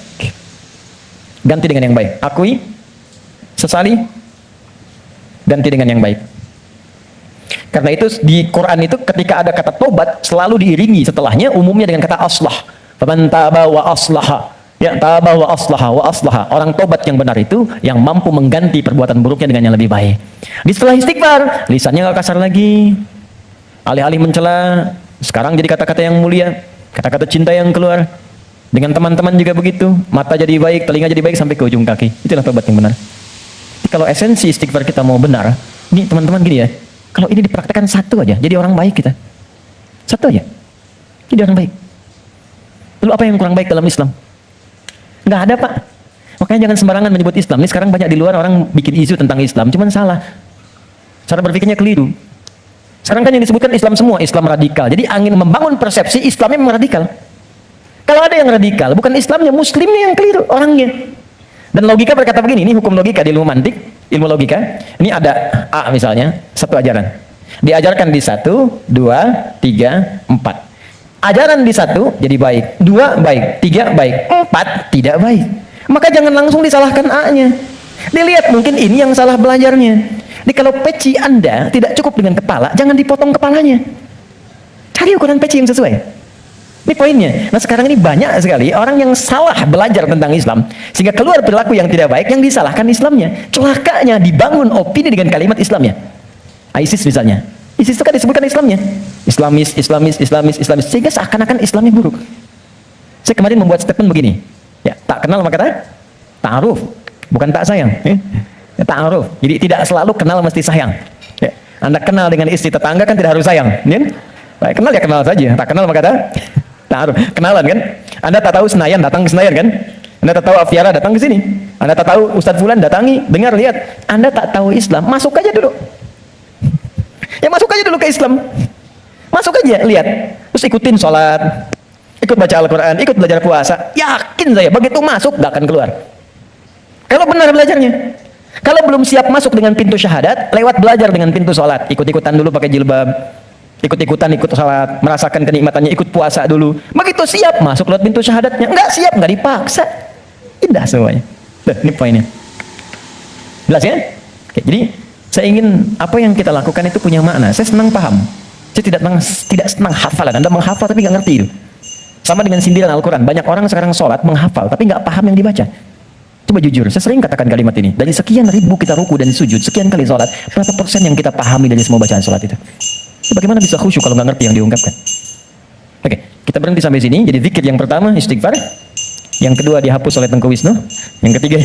Ganti dengan yang baik. Akui, sesali, ganti dengan yang baik. Karena itu di Quran itu ketika ada kata tobat selalu diiringi setelahnya umumnya dengan kata aslah. Faman taba wa aslaha. Ya, taba wa aslaha wa aslaha. Orang tobat yang benar itu yang mampu mengganti perbuatan buruknya dengan yang lebih baik. Di setelah istighfar, lisannya nggak kasar lagi. Alih-alih mencela, sekarang jadi kata-kata yang mulia, kata-kata cinta yang keluar. Dengan teman-teman juga begitu. Mata jadi baik, telinga jadi baik sampai ke ujung kaki. Itulah tobat yang benar. Kalau esensi istighfar kita mau benar, ini teman-teman gini ya, kalau ini dipraktekkan satu aja, jadi orang baik kita. Satu aja, jadi orang baik. Lalu apa yang kurang baik dalam Islam? Nggak ada, Pak. Makanya jangan sembarangan menyebut Islam. Ini sekarang banyak di luar orang bikin isu tentang Islam, cuman salah. Cara berpikirnya keliru. Sekarang kan yang disebutkan Islam semua, Islam radikal. Jadi angin membangun persepsi Islamnya memang radikal. Kalau ada yang radikal, bukan Islamnya, Muslimnya yang keliru, orangnya. Dan logika berkata begini, ini hukum logika di ilmu mantik, ilmu logika. Ini ada A misalnya, satu ajaran. Diajarkan di 1, 2, 3, 4. Ajaran di 1 jadi baik, 2 baik, 3 baik, 4 tidak baik. Maka jangan langsung disalahkan A-nya. Dilihat mungkin ini yang salah belajarnya. Jadi kalau peci Anda tidak cukup dengan kepala, jangan dipotong kepalanya. Cari ukuran peci yang sesuai. Ini poinnya. Nah sekarang ini banyak sekali orang yang salah belajar tentang Islam, sehingga keluar perilaku yang tidak baik, yang disalahkan Islamnya. Celakanya dibangun opini dengan kalimat Islamnya. ISIS misalnya. ISIS itu kan disebutkan Islamnya. Islamis, sehingga seakan-akan Islamnya buruk. Saya kemarin membuat statement begini. Ya, tak kenal maka ta'aruf, bukan tak sayang. Ya, ta'aruf. Jadi tidak selalu kenal mesti sayang. Ya, Anda kenal dengan istri tetangga kan tidak harus sayang. Ya? Baik, kenal ya kenal saja. Tak kenal maka ta'aruf. Kenalan kan? Anda tak tahu Senayan, datang ke Senayan kan? Anda tak tahu Afiara, datang ke sini. Anda tak tahu Ustadz Fulan, datangi, dengar, lihat. Anda tak tahu Islam, masuk aja dulu. Ya masuk aja dulu ke Islam. Masuk aja, lihat. Terus ikutin sholat, ikut baca Al-Quran, ikut belajar puasa. Yakin saya, begitu masuk, gak akan keluar. Kalau benar belajarnya. Kalau belum siap masuk dengan pintu syahadat, lewat belajar dengan pintu sholat. Ikut-ikutan dulu pakai jilbab. Ikut-ikutan, ikut sholat, merasakan kenikmatannya, ikut puasa dulu. Begitu siap, masuk lewat pintu syahadatnya. Enggak siap, enggak dipaksa. Indah semuanya. Tuh, ini poinnya. Jelas ya? Oke, jadi saya ingin apa yang kita lakukan itu punya makna. Saya senang paham. Saya tidak senang hafalan. Anda menghafal tapi nggak ngerti itu. Sama dengan sindiran Al-Quran. Banyak orang sekarang sholat menghafal tapi nggak paham yang dibaca. Coba jujur, saya sering katakan kalimat ini. Dari sekian ribu kita ruku dan sujud, sekian kali sholat, berapa persen yang kita pahami dari semua bacaan sholat itu? Bagaimana bisa khusyuk kalau nggak ngerti yang diungkapkan? Oke, kita berhenti sampai sini. Jadi zikir yang pertama istighfar, yang kedua dihapus oleh Tengku Wisnu, yang ketiga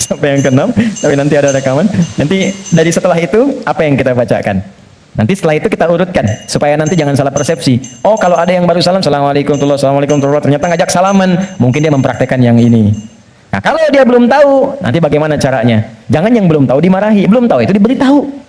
sampai yang keenam. Tapi nanti ada rekaman. Nanti dari setelah itu apa yang kita bacakan? Nanti setelah itu kita urutkan supaya nanti jangan salah persepsi. Oh kalau ada yang baru salam, assalamualaikum warahmatullahi wabarakatuh, ternyata ngajak salaman, mungkin dia mempraktekkan yang ini. Nah kalau dia belum tahu, nanti bagaimana caranya? Jangan yang belum tahu dimarahi, belum tahu itu diberitahu.